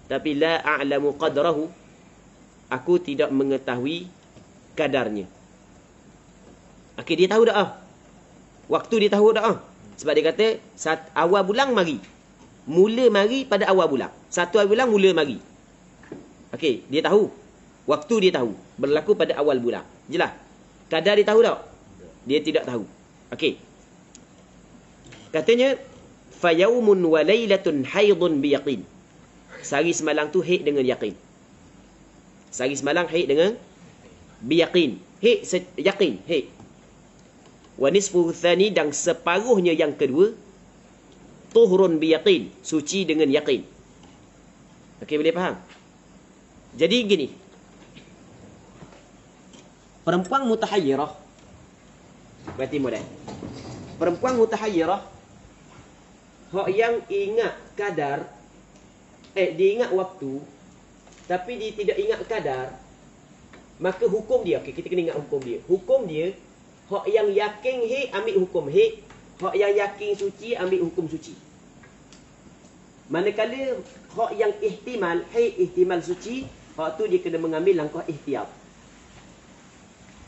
Tapi la a'lamu qadrahu, aku tidak mengetahui kadarnya. Okey, dia tahu dah. Waktu dia tahu dah. Sebab dia kata awal bulan mari. Mula mari pada awal bulan. Satu hari bulan mula mari. Okey, dia tahu. Waktu dia tahu. Berlaku pada awal bulan. Jelas? Kadar dia tahu tak? Dia tidak tahu. Okey. Katanya fa yaumun wa lailatun haidun bi yaqin. Sehari semalam tu haid dengan yakin. Sehari semalam haid dengan bi yaqin. Haid yakin, haid. Wa nisfuhu tsani, dan separuhnya yang kedua tuhurun bi yaqin, suci dengan yakin. Okey, boleh faham? Jadi gini. Perempuan mutahayyirah, berarti model. Perempuan mutahayyirah hak yang ingat kadar, dia ingat waktu tapi dia tidak ingat kadar, maka hukum dia, okey, kita kena ingat hukum dia. Hukum dia, hak yang yakin haid ambil hukum haid, hak yang yakin suci ambil hukum suci. Manakala hak yang ihtimal haid, ihtimal suci, hak tu dia kena mengambil langkah ihtiyat.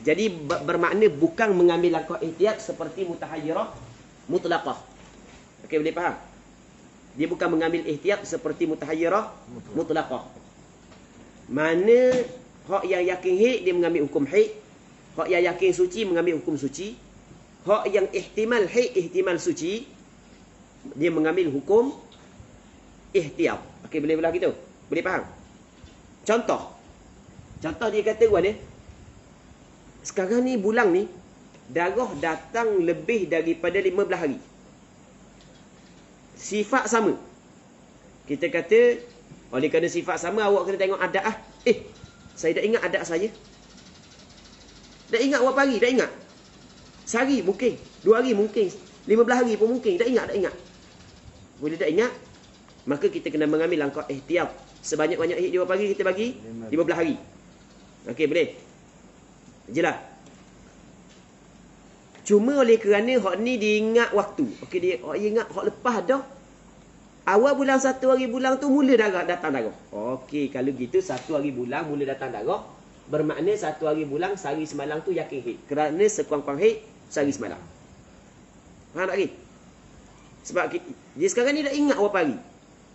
Jadi bermakna bukan mengambil langkah ihtiyat seperti mutahayyirah mutlaqah. Okey, boleh faham? Dia bukan mengambil ihtiyat seperti mutahayyirah mutlaqah. Mana hak yang yakin haid dia mengambil hukum haid, hak yang yakin suci mengambil hukum suci, hak yang ihtimal haid, ihtimal suci, dia mengambil hukum ihtiyat. Okey, boleh belah gitu? Boleh faham? Contoh dia kata gua ni, sekarang ni bulan ni darah datang lebih daripada 15 hari. Sifat sama. Kita kata oleh kerana sifat sama, awak kena tengok adat saya dah ingat adat saya. Dah ingat berapa hari? Dah ingat. Sehari mungkin, 2 hari mungkin, 15 hari pun mungkin. Dah ingat. Boleh tak ingat? Maka kita kena mengambil langkah ihtiyat. Sebanyak-banyak haid dia berapa hari, kita bagi 15 hari. Okey, boleh? Jelas? Cuma oleh kerana hak ni dia ingat waktu. Okey, dia ingat hak lepas dah. Awal bulan 1 hari bulan tu mula datang darah. Okey, kalau gitu 1 hari bulan mula datang darah, bermakna 1 hari bulan sehari semalam tu yakin haid. Kerana sekurang-kurang haid sehari semalam. Faham tak lagi? Sebab dia sekarang ni dah ingat berapa hari.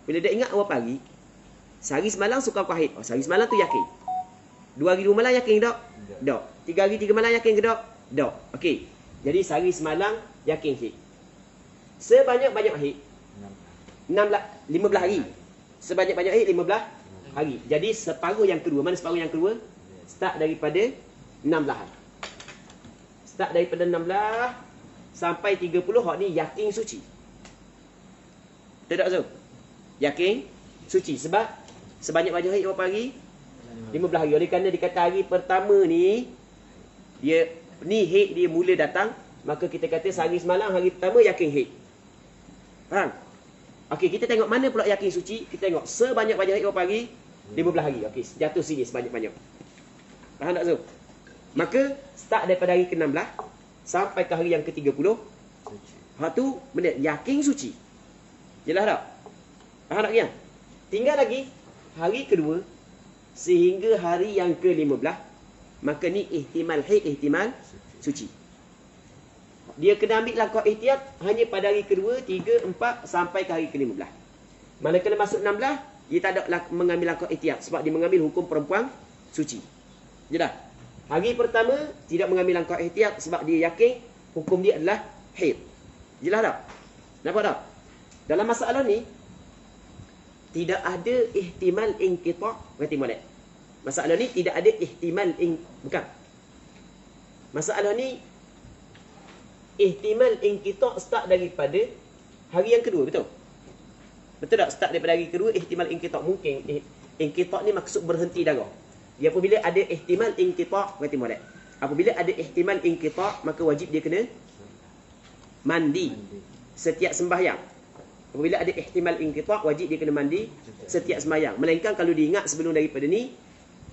Bila dah ingat berapa hari, sehari semalam sekurang-kurang haid. Sehari semalam tu yakin. 2 hari 2 malam yakin tak? Tak. 3 hari 3 malam yakin ke tak? Tak. Okey. Jadi sehari semalam yakin haid. Sebanyak-banyak haid 15 hari. Sebanyak-banyak haid 15 hari. Jadi separuh yang kedua. Mana separuh yang kedua? Start daripada 16 hari. Start daripada 16 sampai 30 hak ni yakin suci. Tidak so? Yakin suci. Sebab sebanyak-banyak haid berapa hari? 15 hari. Oleh kerana dikata hari pertama ni dia ni haid dia mula datang, maka kita kata sehari semalam hari pertama yakin haid. Faham? Okey, kita tengok mana pula yakin suci. Kita tengok sebanyak-banyak haid berapa hari? 15 hari. Okey, jatuh sini sebanyak-banyak. Faham tak Zul? Maka start daripada hari ke-16 sampai ke hari yang ke-30, hak tu benda yakin suci. Jelas tak? Faham tak kian? Tinggal lagi hari kedua sehingga hari yang ke-15, maka ni ihtimal haid, ihtimal suci. Dia kena ambil langkah ihtiyat hanya pada hari kedua, 3, 4 sampai ke hari ke-15. Manakala masuk 16, dia tak ada mengambil langkah ihtiyat sebab dia mengambil hukum perempuan suci. Jelas? Hari pertama tidak mengambil langkah ihtiyat sebab dia yakin hukum dia adalah haid. Jelas tak? Nampak tak? Dalam masalah ni tidak ada ihtimal inqita'. Berarti molek. Masalah ni tidak ada ihtimal bukan. Masalah ni ihtimal inqita' start daripada hari yang kedua, betul? Betul tak? Start daripada hari kedua ihtimal inqita'. Mungkin inqita' ni maksud berhenti darah. Dia apabila ada ihtimal inqita', berarti molek. Apabila ada ihtimal inqita', maka wajib dia kena mandi setiap sembahyang. Apabila ada ihtimal inqita', wajib dia kena mandi setiap semayang. Melainkan kalau diingat sebelum daripada ni,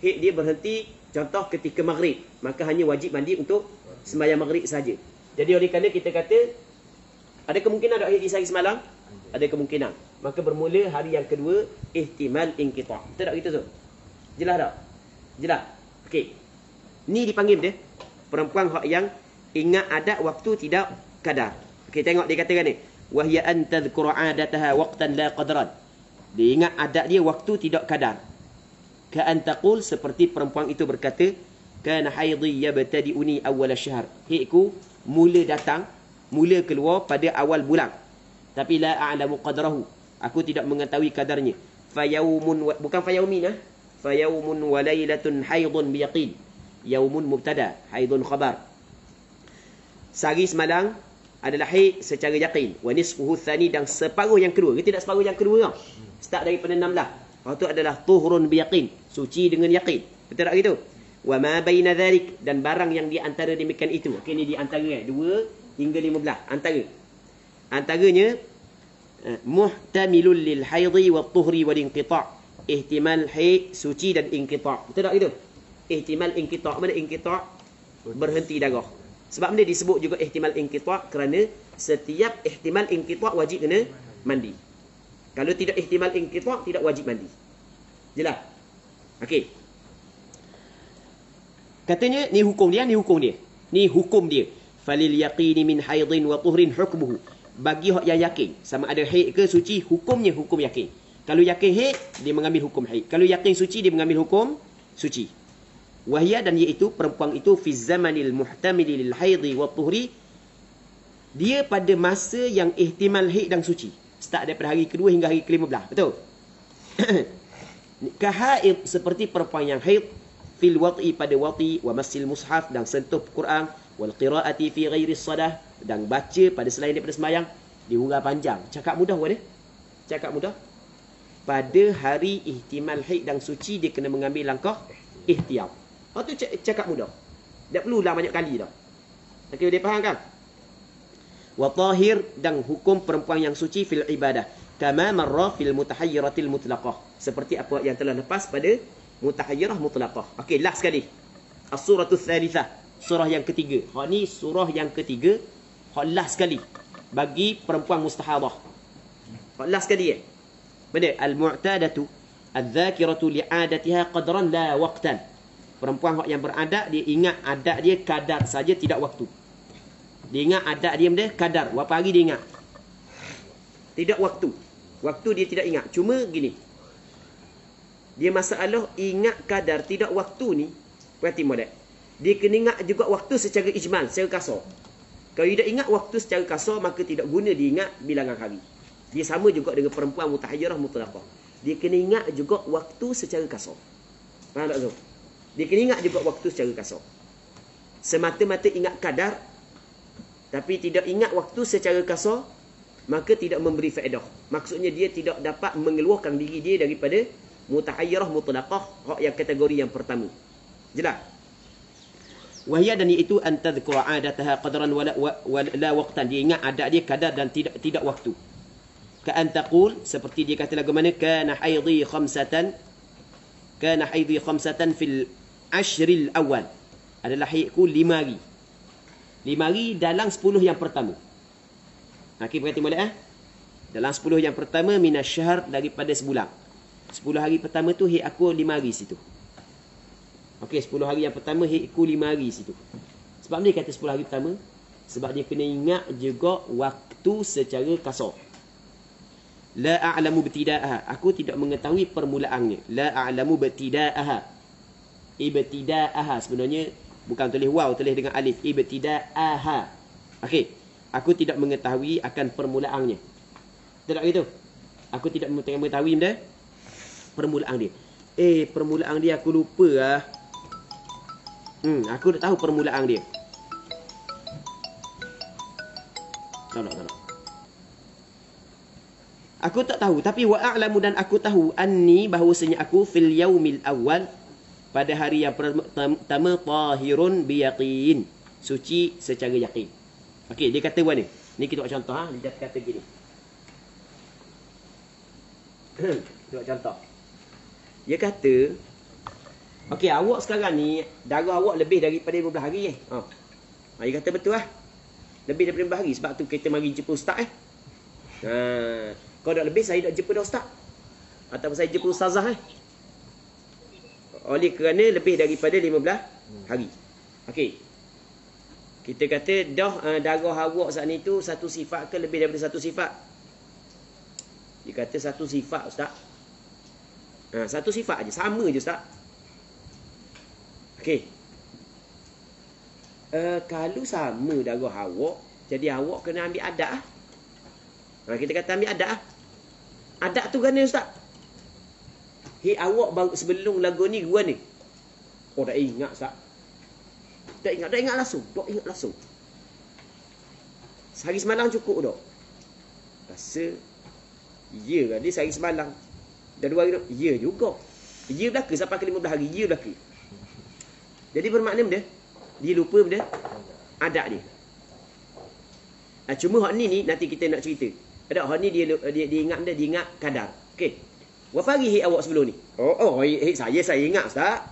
haid dia berhenti contoh ketika maghrib, maka hanya wajib mandi untuk semayang maghrib saja. Jadi oleh kerana kita kata ada kemungkinan ada haid di sehari semalam, ada kemungkinan. Maka bermula hari yang kedua ihtimal inqita'. Betul tak gitu tu? Jelas tak? Jelas. Okey. Ni dipanggil dia perempuan hak yang ingat adat waktu tidak kadar. Okey, tengok dia katakan ni. Wahya an tadhkura 'adataha waqtan la qadran. Dia ingat adat dia waktu tidak kadar. Ka an taqul, seperti perempuan itu berkata, kana haidhi yabtadi'uni awwal asy-syahr. Haidku mula datang, mula keluar pada awal bulan. Tapi la a'lamu qadrahu. Aku tidak mengetahui kadarnya. Fayaumun, bukan fayaumin, fayaumun wa lailatun haidun biyaqin. Yaumun mubtada, haidun khabar. Sehari semalam adalah haid secara yakin. Wa nisfuhu tsani, dan separuh yang kedua. Kita tidak separuh yang kedua tau. Start daripada 16. Lepas tu adalah tuhurun biyaqin, suci dengan yakin. Betul tak gitu? Wa ma baina dzalik, dan barang yang di antara demikian itu. Okey, ni di antara 2 hingga 15. Antaranya muhtamilul lil haidhi wat tuhri wal inqita'. Ihtimal haid, suci dan inqita'. Betul tak gitu? Ihtimal inqita', mana inqita'? Berhenti darah. Sebab benda disebut juga ihtimal inqita' kerana setiap ihtimal inqita' wajib kena mandi. Kalau tidak ihtimal inqita' tidak wajib mandi. Jelas? Okey. Katanya ni hukum dia, ni hukum dia. Ni hukum dia. Falil yaqini min haidin wa tuhrin hukmuhu. Bagi hak yang yakin, sama ada haid ke suci, hukumnya hukum yakin. Kalau yakin haid, dia mengambil hukum haid. Kalau yakin suci, dia mengambil hukum suci. Wahya, dan iaitu perempuan itu fi zamanil muhtamili lil haidhi wa tuhri, dia pada masa yang ihtimal haid dan suci, start daripada hari kedua hingga hari ke-15. Betul? Kahaid, seperti perempuan yang haid, fil wat'i, pada wat'i, wa masil mushaf, dan sentuh Quran, wal qiraati fi ghairi sadah, dan baca pada selain daripada sembahyang. Diurang panjang. Cakap mudah buat dia. Cakap mudah. Pada hari ihtimal haid dan suci, dia kena mengambil langkah ihtiyam. Tu cakap mudah. Tak perlulah banyak kali dah. Okey, dia faham kan? Wa tahir, dan hukum perempuan yang suci fil ibadah. Kama marra fil mutahayyiratil mutlaqah. Seperti apa yang telah lepas pada mutahayyirah mutlaqah. Okey, last sekali. As-suratul tsalitsah. Surah yang ketiga. Hak ni surah yang ketiga. Hak last sekali. Bagi perempuan mustahadah. Hak last sekali Benda. Al-mu'tadatu adz-dzakiratu li'adatiha qadran la waqtan. Perempuan yang beradat, dia ingat adat dia kadar saja, tidak waktu. Dia ingat adat dia benda kadar. Berapa hari dia ingat? Tidak waktu. Waktu dia tidak ingat. Cuma gini. Dia masalah ingat kadar, tidak waktu ni. Perhati model. Dia kena ingat juga waktu secara ijmal, secara kasar. Kalau dia ingat waktu secara kasar, maka tidak guna dia ingat bilangan hari. Dia sama juga dengan perempuan mutahayyirah mutlaqah. Dia kena ingat juga waktu secara kasar. Faham tak tu? Dia kena ingat juga waktu secara kasar. Semata-mata ingat kadar, tapi tidak ingat waktu secara kasar, maka tidak memberi faedah. Maksudnya dia tidak dapat mengeluarkan diri dia daripada mutahayyirah mutlaqah, hak yang kategori yang pertama. Jelas? Wahya, dan iaitu antadhkura 'adataha qadran wa la waqtan. Dia ingat adat dia kadar dan tidak waktu. Ka antaqul, seperti dia kata lagu mana, kana haidhi khamsatan fil ashril awal. Adalah haidku 5 hari. 5 hari dalam 10 yang pertama. Okey, berarti boleh dalam 10 yang pertama minasyahr, daripada sebulan. 10 hari pertama tu haid aku 5 hari situ. Okey, 10 hari yang pertama haidku 5 hari situ. Sebab dia kata 10 hari pertama, sebab dia kena ingat juga waktu secara kasar. La a'lamu ibtida'aha, aku tidak mengetahui permulaannya. La a'lamu ibtida'aha. Ibtida'aha sebenarnya bukan tulis waw, tulis dengan alif. Ibtida'aha. Okey, aku tidak mengetahui akan permulaannya. Tak gitu? Aku tidak mengetahui benda permulaan dia. Permulaan dia aku lupa . Aku dah tahu permulaan dia. Tak. Aku tak tahu, tapi wa a'lamu, dan aku tahu, anni, bahawasanya aku fil yaumil awal, pada hari yang pertama, tahirun biyaqin, suci secara yakin. Okey, dia kata buat ni. Ni kita buat contoh dia kata gini. Tengok contoh. Dia kata, okey, awak sekarang ni darah awak lebih daripada 15 hari Dia kata betul lah. Lebih daripada 15 hari. Sebab tu kita mari jumpa ustaz Kalau dah lebih, saya dah jumpa dah ustaz. Ataupun saya jumpa ustazah Oleh kerana lebih daripada 15 hari. Okey. Kita kata darah awak saat ni tu satu sifat ke lebih daripada satu sifat? Dia kata satu sifat ustaz. Satu sifat aja, sama je ustaz. Okey. Kalau sama darah awak, jadi awak kena ambil adat kita kata ambil adat Adat tu kan ustaz? Awak baru sebelum lagu ni gua ni. Tak ingat ustaz. Tak ingat langsung. Sehari semalam cukup dah. Rasa ya kan dia sehari semalam. Dah 2 hari dah. Ya juga. Ya belaka sampai ke 15 hari. Ya belaka. Jadi bermakna benda dia lupa benda adat dia. Cuma hak ni nanti kita nak cerita. Ada hak ni dia ingat benda, dia ingat kadar. Okey. Berapa hari awak sebelum ni? Saya ingat ustaz.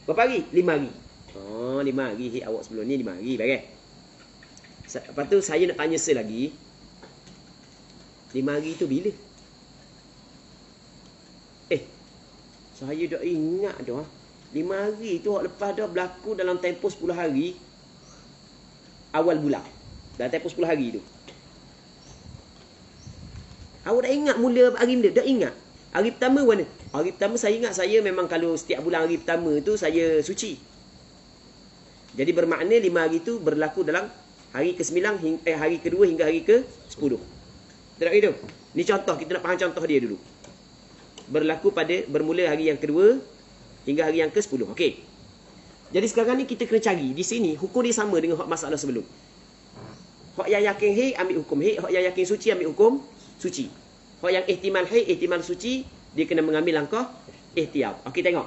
Berapa hari? 5 hari. 5 hari awak sebelum ni 5 hari bagai. Lepas tu saya nak tanya selagi. 5 hari tu bila? Saya dah ingat dah. 5 hari tu lepas dah berlaku dalam tempoh 10 hari. Awal bulan. Dalam tempoh 10 hari tu. Awak dah ingat mula hari benda? Dah ingat? Hari pertama mana? Hari pertama saya ingat saya memang kalau setiap bulan hari pertama tu saya suci. Jadi bermakna 5 hari tu berlaku dalam hari ke-9 hari kedua hingga hari ke-10. Tak gitu? Ni contoh, kita nak faham contoh dia dulu. Berlaku bermula hari yang kedua hingga hari yang ke-10. Okey. Jadi sekarang ni kita kena cari di sini hukum dia sama dengan hak masalah sebelum. Hak yang yakin haid ambil hukum haid, hak yang yakin suci ambil hukum suci. Hak yang ihtimal haid, ihtimal suci, dia kena mengambil langkah ihtiyat. Okey, tengok.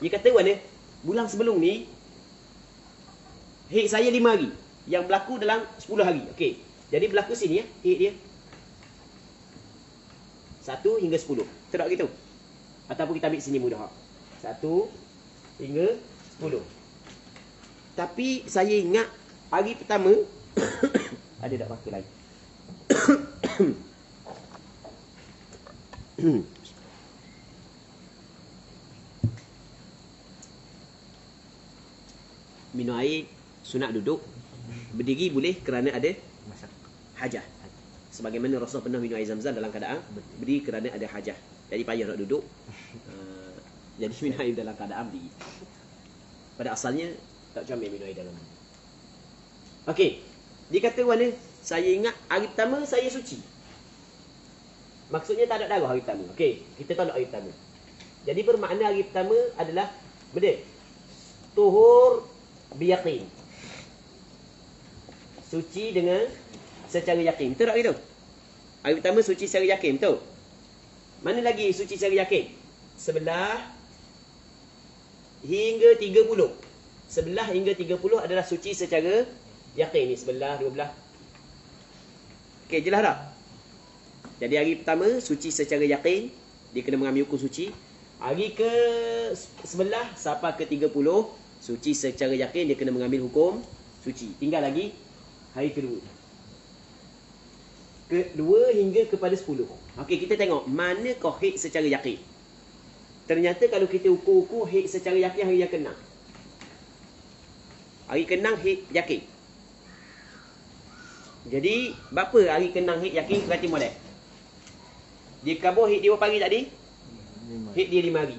Dia kata mana? Bulan sebelum ni haid saya 5 hari. Yang berlaku dalam 10 hari. Okey. Jadi berlaku sini haid dia 1 hingga 10. Tak gitu. Ataupun kita ambil sini mudah. 1 hingga 10. Tapi saya ingat hari pertama ada tak pakai lain. Minum air sunat duduk. Berdiri boleh kerana ada hajah. Sebagaimana Rasul pernah minum air Zam-Zam dalam keadaan berdiri kerana ada hajah. Jadi payah nak duduk. Jadi minum air dalam keadaan berdiri. Pada asalnya tak comel minum air dalam. Okey. Dia kata mana? Saya ingat hari pertama saya suci. Maksudnya tak ada darah hari pertama. Okey, kita tolak hari pertama. Jadi bermakna hari pertama adalah benda tuhur biyaqin. Suci dengan secara yakin. Betul tak gitu? Hari pertama suci secara yakin, betul? Mana lagi suci secara yakin? 11 hingga 30. 11 hingga 30 adalah suci secara yakin ni. 11, 12. Okey, jelas tak? Jadi hari pertama suci secara yakin, dia kena mengambil hukum suci. Hari ke 11 sampai ke 30 suci secara yakin, dia kena mengambil hukum suci. Tinggal lagi hari kedua. Kedua hingga kepada 10. Okey, kita tengok manakah haid secara yakin. Ternyata kalau kita ukur-ukur haid secara yakin hari yang ke-6. Hari ke-6 haid yakin. Jadi berapa hari ke-6 haid yakin berarti molek? Dia kabur haid dia berapa hari tadi? 5. Haid dia 5 hari.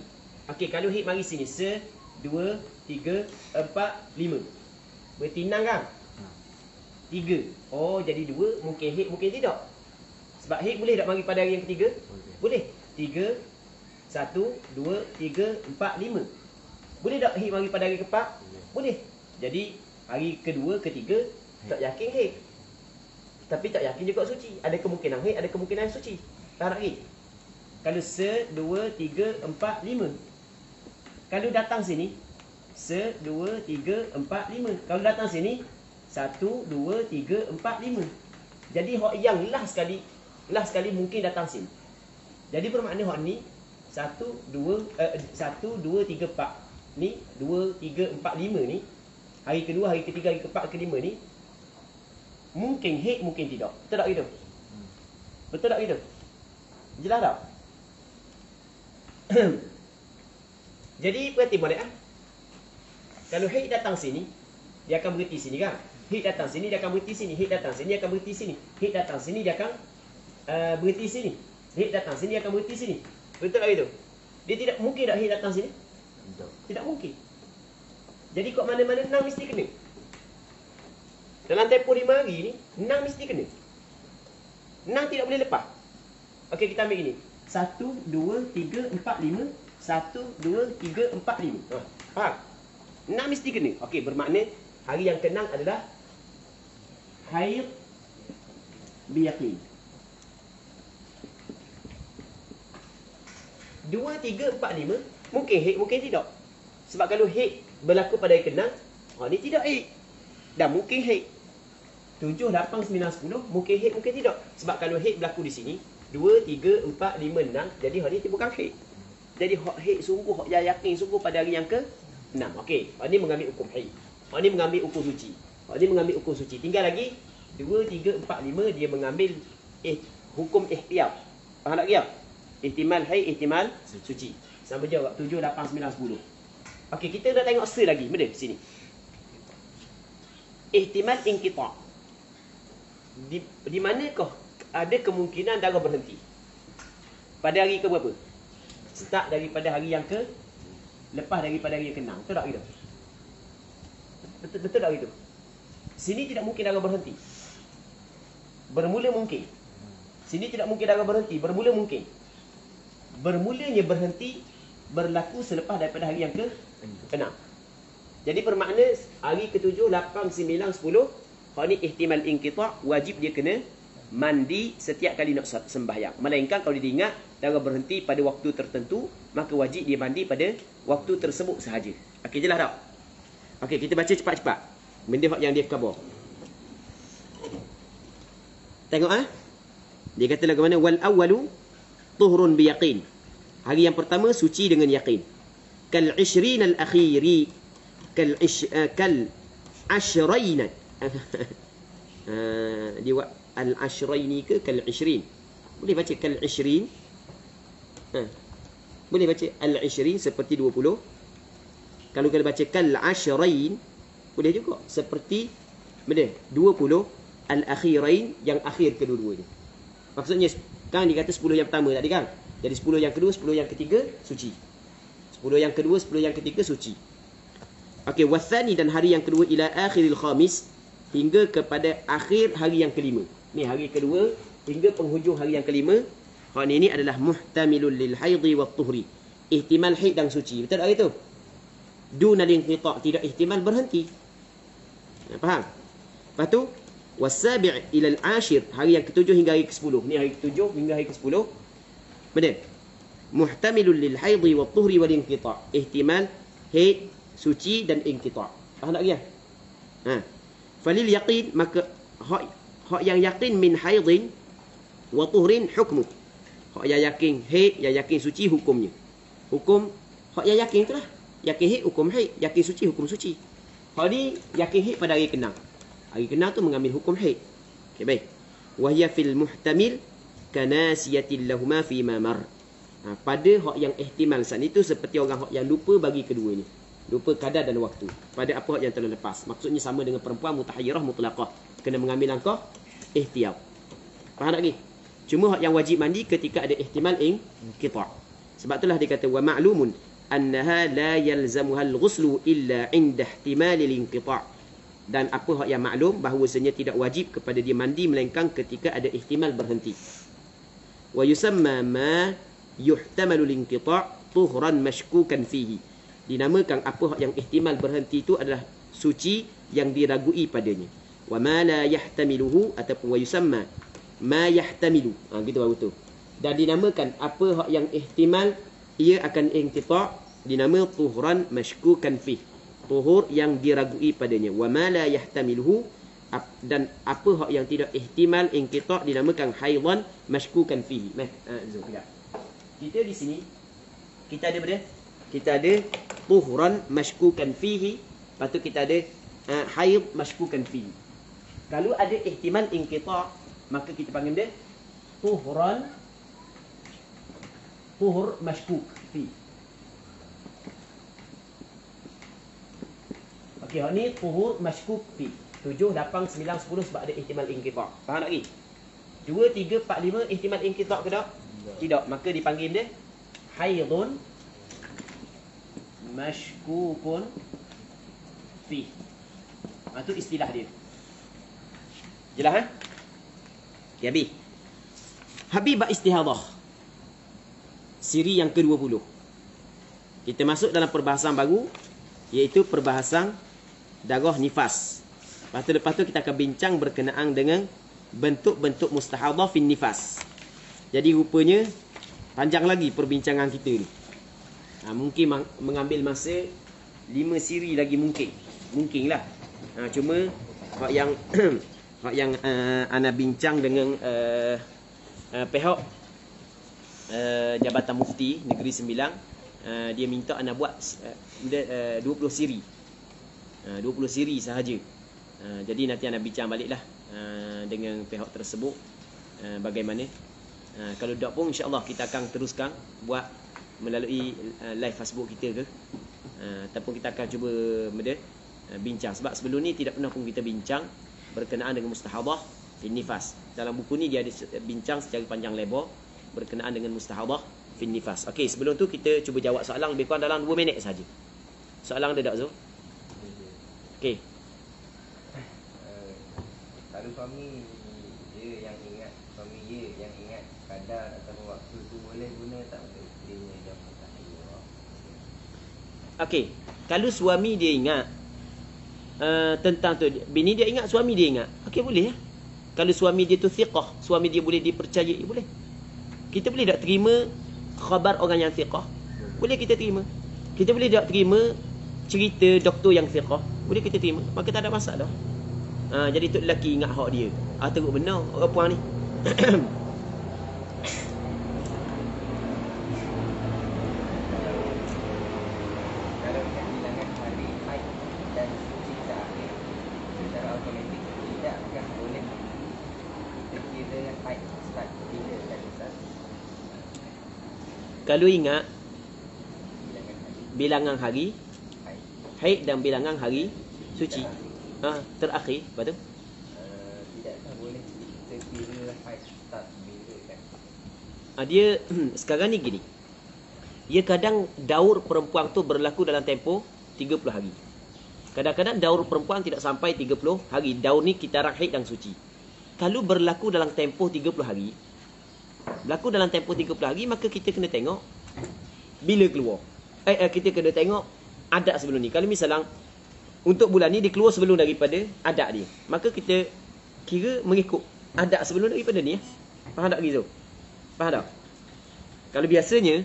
Okey, kalau haid mari sini 1, 2, 3, 4, 5. Berarti 6 kan? 3. Oh, jadi 2 mungkin haid mungkin tidak. Sebab haid boleh tak mari pada hari yang ketiga? Boleh. 3 1 2 3 4 5. Boleh tak haid mari pada hari keempat? Boleh. Jadi hari kedua, ketiga tak yakin haid. Tapi tak yakin juga suci. Ada kemungkinan haid, ada kemungkinan suci. Tak lagi. Kalau 1 2 3 4 5. Kalau datang sini 1 2 3 4 5. Kalau datang sini 1 2 3 4 5. Jadi hak yang last sekali mungkin datang sini. Jadi bermakna hak ni 1 2 3 4 ni 2 3 4 5 ni hari kedua, hari ketiga, hari keempat, kelima ni mungkin haid, mungkin tidak. Betul tak gitu? Betul tak gitu? Jelas tak? Jadi perhati molek ah. Kalau haid datang sini, dia akan berhenti sini kan? Haid datang sini, dia akan berhenti sini. Haid datang sini, dia akan berhenti sini. Haid datang sini, dia akan berhenti sini. Haid datang sini, dia akan berhenti sini. Betul tak gitu? Dia tidak mungkin tak haid datang sini? Betul. Tidak mungkin. Jadi kok mana-mana nang mesti kena. Dalam tempoh 5 hari ni, nang mesti kena. Nang tidak boleh lepas. Okey, kita ambil ini. 1 2 3 4 5. 1 2 3 4 5. Faham? Nang mesti kena. Okey, bermakna hari yang ke-6 adalah haid biyaqin. 2 3 4 5 mungkin haid, mungkin tidak. Sebab kalau haid berlaku pada hari ke-6, ni tidak haid. Dan mungkin haid. 7 8 9 10 mungkin haid, mungkin tidak. Sebab kalau haid berlaku di sini 2 3 4 5 6, jadi hari ni bukan haid. Jadi hak haid sungguh, hak yakin sungguh pada hari yang ke-6. Okey, hak ni mengambil hukum haid. Hak ni mengambil hukum suci. Hak ni mengambil hukum suci. Tinggal lagi 2 3 4 5 dia mengambil hukum ihtiyat. Faham tak dia? Ihtimal haid, ihtimal suci. Sama jawab 7 8 9 10. Okey, kita nak tengok se lagi. Benda sini. Ihtimal inqita'. Di manakah ada kemungkinan darah berhenti? Pada hari ke berapa? Start daripada hari yang ke, lepas daripada hari yang ke-6. Betul tak gitu? Betul tak gitu? Sini tidak mungkin darah berhenti. Bermula mungkin. Sini tidak mungkin darah berhenti. Bermula mungkin. Bermulanya berhenti berlaku selepas daripada hari yang ke-6. Jadi bermakna hari ke-7, 8, 9, 10 hak ni ihtimal inqita', wajib dia kena mandi setiap kali nak sembahyang. Melainkan kalau dia ingat darah berhenti pada waktu tertentu, maka wajib dia mandi pada waktu tersebut sahaja. Okey, jelas tak? Okey, kita baca cepat-cepat benda yang dia khabar. Tengok dia kata lagu mana? Wal awwalu tuhurun biyaqin. Hari yang pertama suci dengan yakin. Kal 20 al akhiri kal ashrain. Dia buat al ashraini ke kal 20? Boleh baca kal 20. Boleh baca al 20 seperti 20. Kalau kita baca kal ashrain boleh juga seperti benda 20 al akhirain, yang akhir kedua-duanya. Maksudnya kan dia kata 10 yang pertama tadi kan. Jadi 10 yang kedua, 10 yang ketiga suci. 10 yang kedua, 10 yang ketiga suci. Okey, wathani, dan hari yang kedua ila akhiril khamis, hingga kepada akhir hari yang kelima. Ni hari kedua hingga penghujung hari yang kelima. Hak ni adalah muhtamilul lil haidhi wat tuhri. Ihtimal haid dan suci. Betul tak itu? Dunal inqita', tidak ihtimal berhenti. Faham? Lepas tu wasabi' ila al-ashir, hari yang ke-7 hingga hari ke-10. Ni hari ke-7 hingga hari ke-10. Betul? Muhtamilul lil haidhi wat tuhri wal inqita'. Ihtimal haid, suci dan inqita'. Faham tak dia? Falil yaqin, maka hak yang yakin min haidin wa tuhrin hukmu. Hak yang yakin haid, yang yakin suci hukumnya. Hukum hak yang yakin itulah. Yakin haid hukum haid, yakin suci hukum suci. Hak ni yakin haid pada hari ke-6. Hari ke-6 tu mengambil hukum haid. Okey, baik. Wa hiya fil muhtamil kanasiyatil lahuma fi ma mar. Pada hak yang ihtimal saat itu seperti orang hak yang lupa bagi kedua ni. Lupa kadar dan waktu pada apa hak yang telah lepas. Maksudnya sama dengan perempuan mutahayyirah mutlaqah, kena mengambil langkah ihtiyat. Faham tak lagi? Cuma hak yang wajib mandi ketika ada ihtimal inqita'. Sebab itulah dia kata wa ma'lumun annaha la yalzamuha al-ghuslu illa 'inda ihtimal al-inqita'. Dan apa hak yang maklum bahawasanya tidak wajib kepada dia mandi melainkan ketika ada ihtimal berhenti. Wa yusamma ma yuhtamalu al-inqita' tuhran mashkukan fihi. Dinamakan apa hak yang ihtimal berhenti itu adalah suci yang diragui padanya. Wa ma la yahtamiluhu, ataupun wa yusamma ma yahtamilu. Gitu baru tu. Dan dinamakan apa hak yang ihtimal ia akan inqita', dinama tuhran mashkukan fih. Tuhur yang diragui padanya. Wa ma la yahtamiluhu, dan apa hak yang tidak ihtimal inqita' dinamakan haidan mashkukan fihi. Zulfiqar. kita di sini kita ada benda, kita ada tuhran mashkukan fihi, lepas tu kita ada haid mashkukan fihi. Kalau ada ihtimal inqita', maka kita panggil dia tuhur mashkuk fi. Okey, hak ni tuhur mashkuk fi. 7, 8, 9, 10 sebab ada ihtimal inqita'. Faham tak lagi? 2, 3, 4, 5 ihtimal inqita' ke tak? Tidak. Maka dipanggil dia haidun mashkukun fi. Itu istilah dia. Jelas okay, habis bab istihadah. Siri yang ke-20. Kita masuk dalam perbahasan baru, iaitu perbahasan darah nifas. Lepas tu kita akan bincang berkenaan dengan bentuk-bentuk mustahadah fin nifas. Jadi rupanya panjang lagi perbincangan kita ni. Mungkin mengambil masa 5 siri lagi mungkin. Mungkinlah. Cuma hak yang hak yang ana bincang dengan pihak Jabatan Mufti Negeri Sembilang, dia minta ana buat 20 siri. 20 siri sahaja. Jadi nanti ana bincang baliklah dengan pihak tersebut bagaimana. Kalau tak pun insya-Allah kita akan teruskan buat melalui live Facebook kita ke, ataupun kita akan cuba bincang. Sebab sebelum ni tidak pernah pun kita bincang berkenaan dengan mustahadah fin nifas. Dalam buku ni dia ada bincang secara panjang lebar berkenaan dengan mustahadah fin nifas. Okey, sebelum tu kita cuba jawab soalan lebih kurang dalam 2 minit saja. Soalan ada tak, Zul? Okey. Kalau suami dia yang ingat, suami dia yang ingat kadar atau waktu tu boleh guna tak untuk dia jam tahiyah? Okey, kalau suami dia ingat tentang tu, bini dia ingat, suami dia ingat, okey boleh ya. Kalau suami dia tu thiqah, suami dia boleh dipercayai, boleh. Kita boleh tak terima khabar orang yang thiqah? Boleh kita terima. Kita boleh tak terima cerita doktor yang thiqah? Boleh kita terima. Maka tak ada masalah. Jadi tu lelaki ingat hak dia. Teruk benar orang puan ni. Kalau ingat bilangan hari haid dan bilangan hari suci terakhir, betul? Tidakkah boleh kita kira haid start bila kan? Dia sekarang ni gini. Dia kadang daur perempuan tu berlaku dalam tempoh 30 hari. Kadang-kadang daur perempuan tidak sampai 30 hari. Daur ni kitaran haid dan suci. Kalau berlaku dalam tempoh 30 hari, berlaku dalam tempoh 30 hari, maka kita kena tengok bila keluar. Kita kena tengok adat sebelum ni. Kalau misalnya untuk bulan ni dia keluar sebelum daripada adat dia, maka kita kira mengikut adat sebelum daripada ni. Faham tak Gizo? Faham tak? Kalau biasanya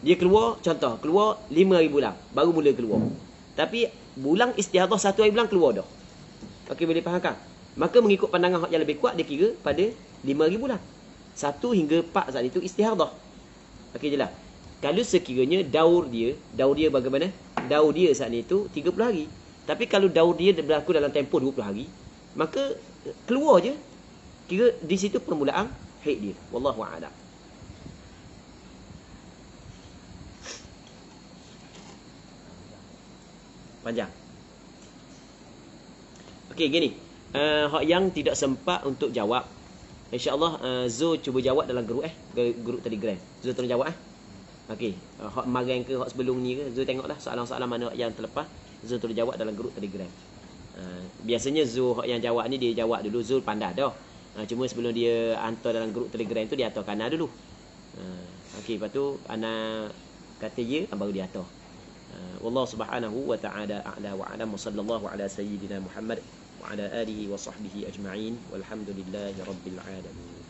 dia keluar, contoh keluar 5 hari bulan baru mula keluar, tapi bulan istihadah 1 hari bulan keluar dah. Okey, boleh faham kan? Maka mengikut pandangan yang lebih kuat, dia kira pada 5 hari bulan. 1 hingga 4 saat itu istihadah. Okey jelas. Kalau sekiranya daur dia bagaimana? Daur dia saat itu 30 hari. Tapi kalau daur dia berlaku dalam tempoh 20 hari, maka keluar je. Kira di situ permulaan haid dia. Wallahu a'lam. Panjang. Okey, gini. Hak yang tidak sempat untuk jawab, InsyaAllah Zul cuba jawab dalam grup grup Telegram. Zul tolong jawab Okey, hak kemarin ke hak sebelum ni ke, Zul tengoklah soalan-soalan mana yang terlepas, Zul tolong jawab dalam grup Telegram. Biasanya Zul hak yang jawab ni dia jawab dulu, Zul pandai dah. Cuma sebelum dia hantar dalam grup Telegram tu dia hantar kanan dulu. Okey, lepas tu ana kata ya baru dia hantar. Wallahu subhanahu wa ta'ala a'la wa a'lam, wa sallallahu ala sayyidina Muhammad wa ala alihi wa sahbihi ajma'in, walhamdulillahi rabbil alamin.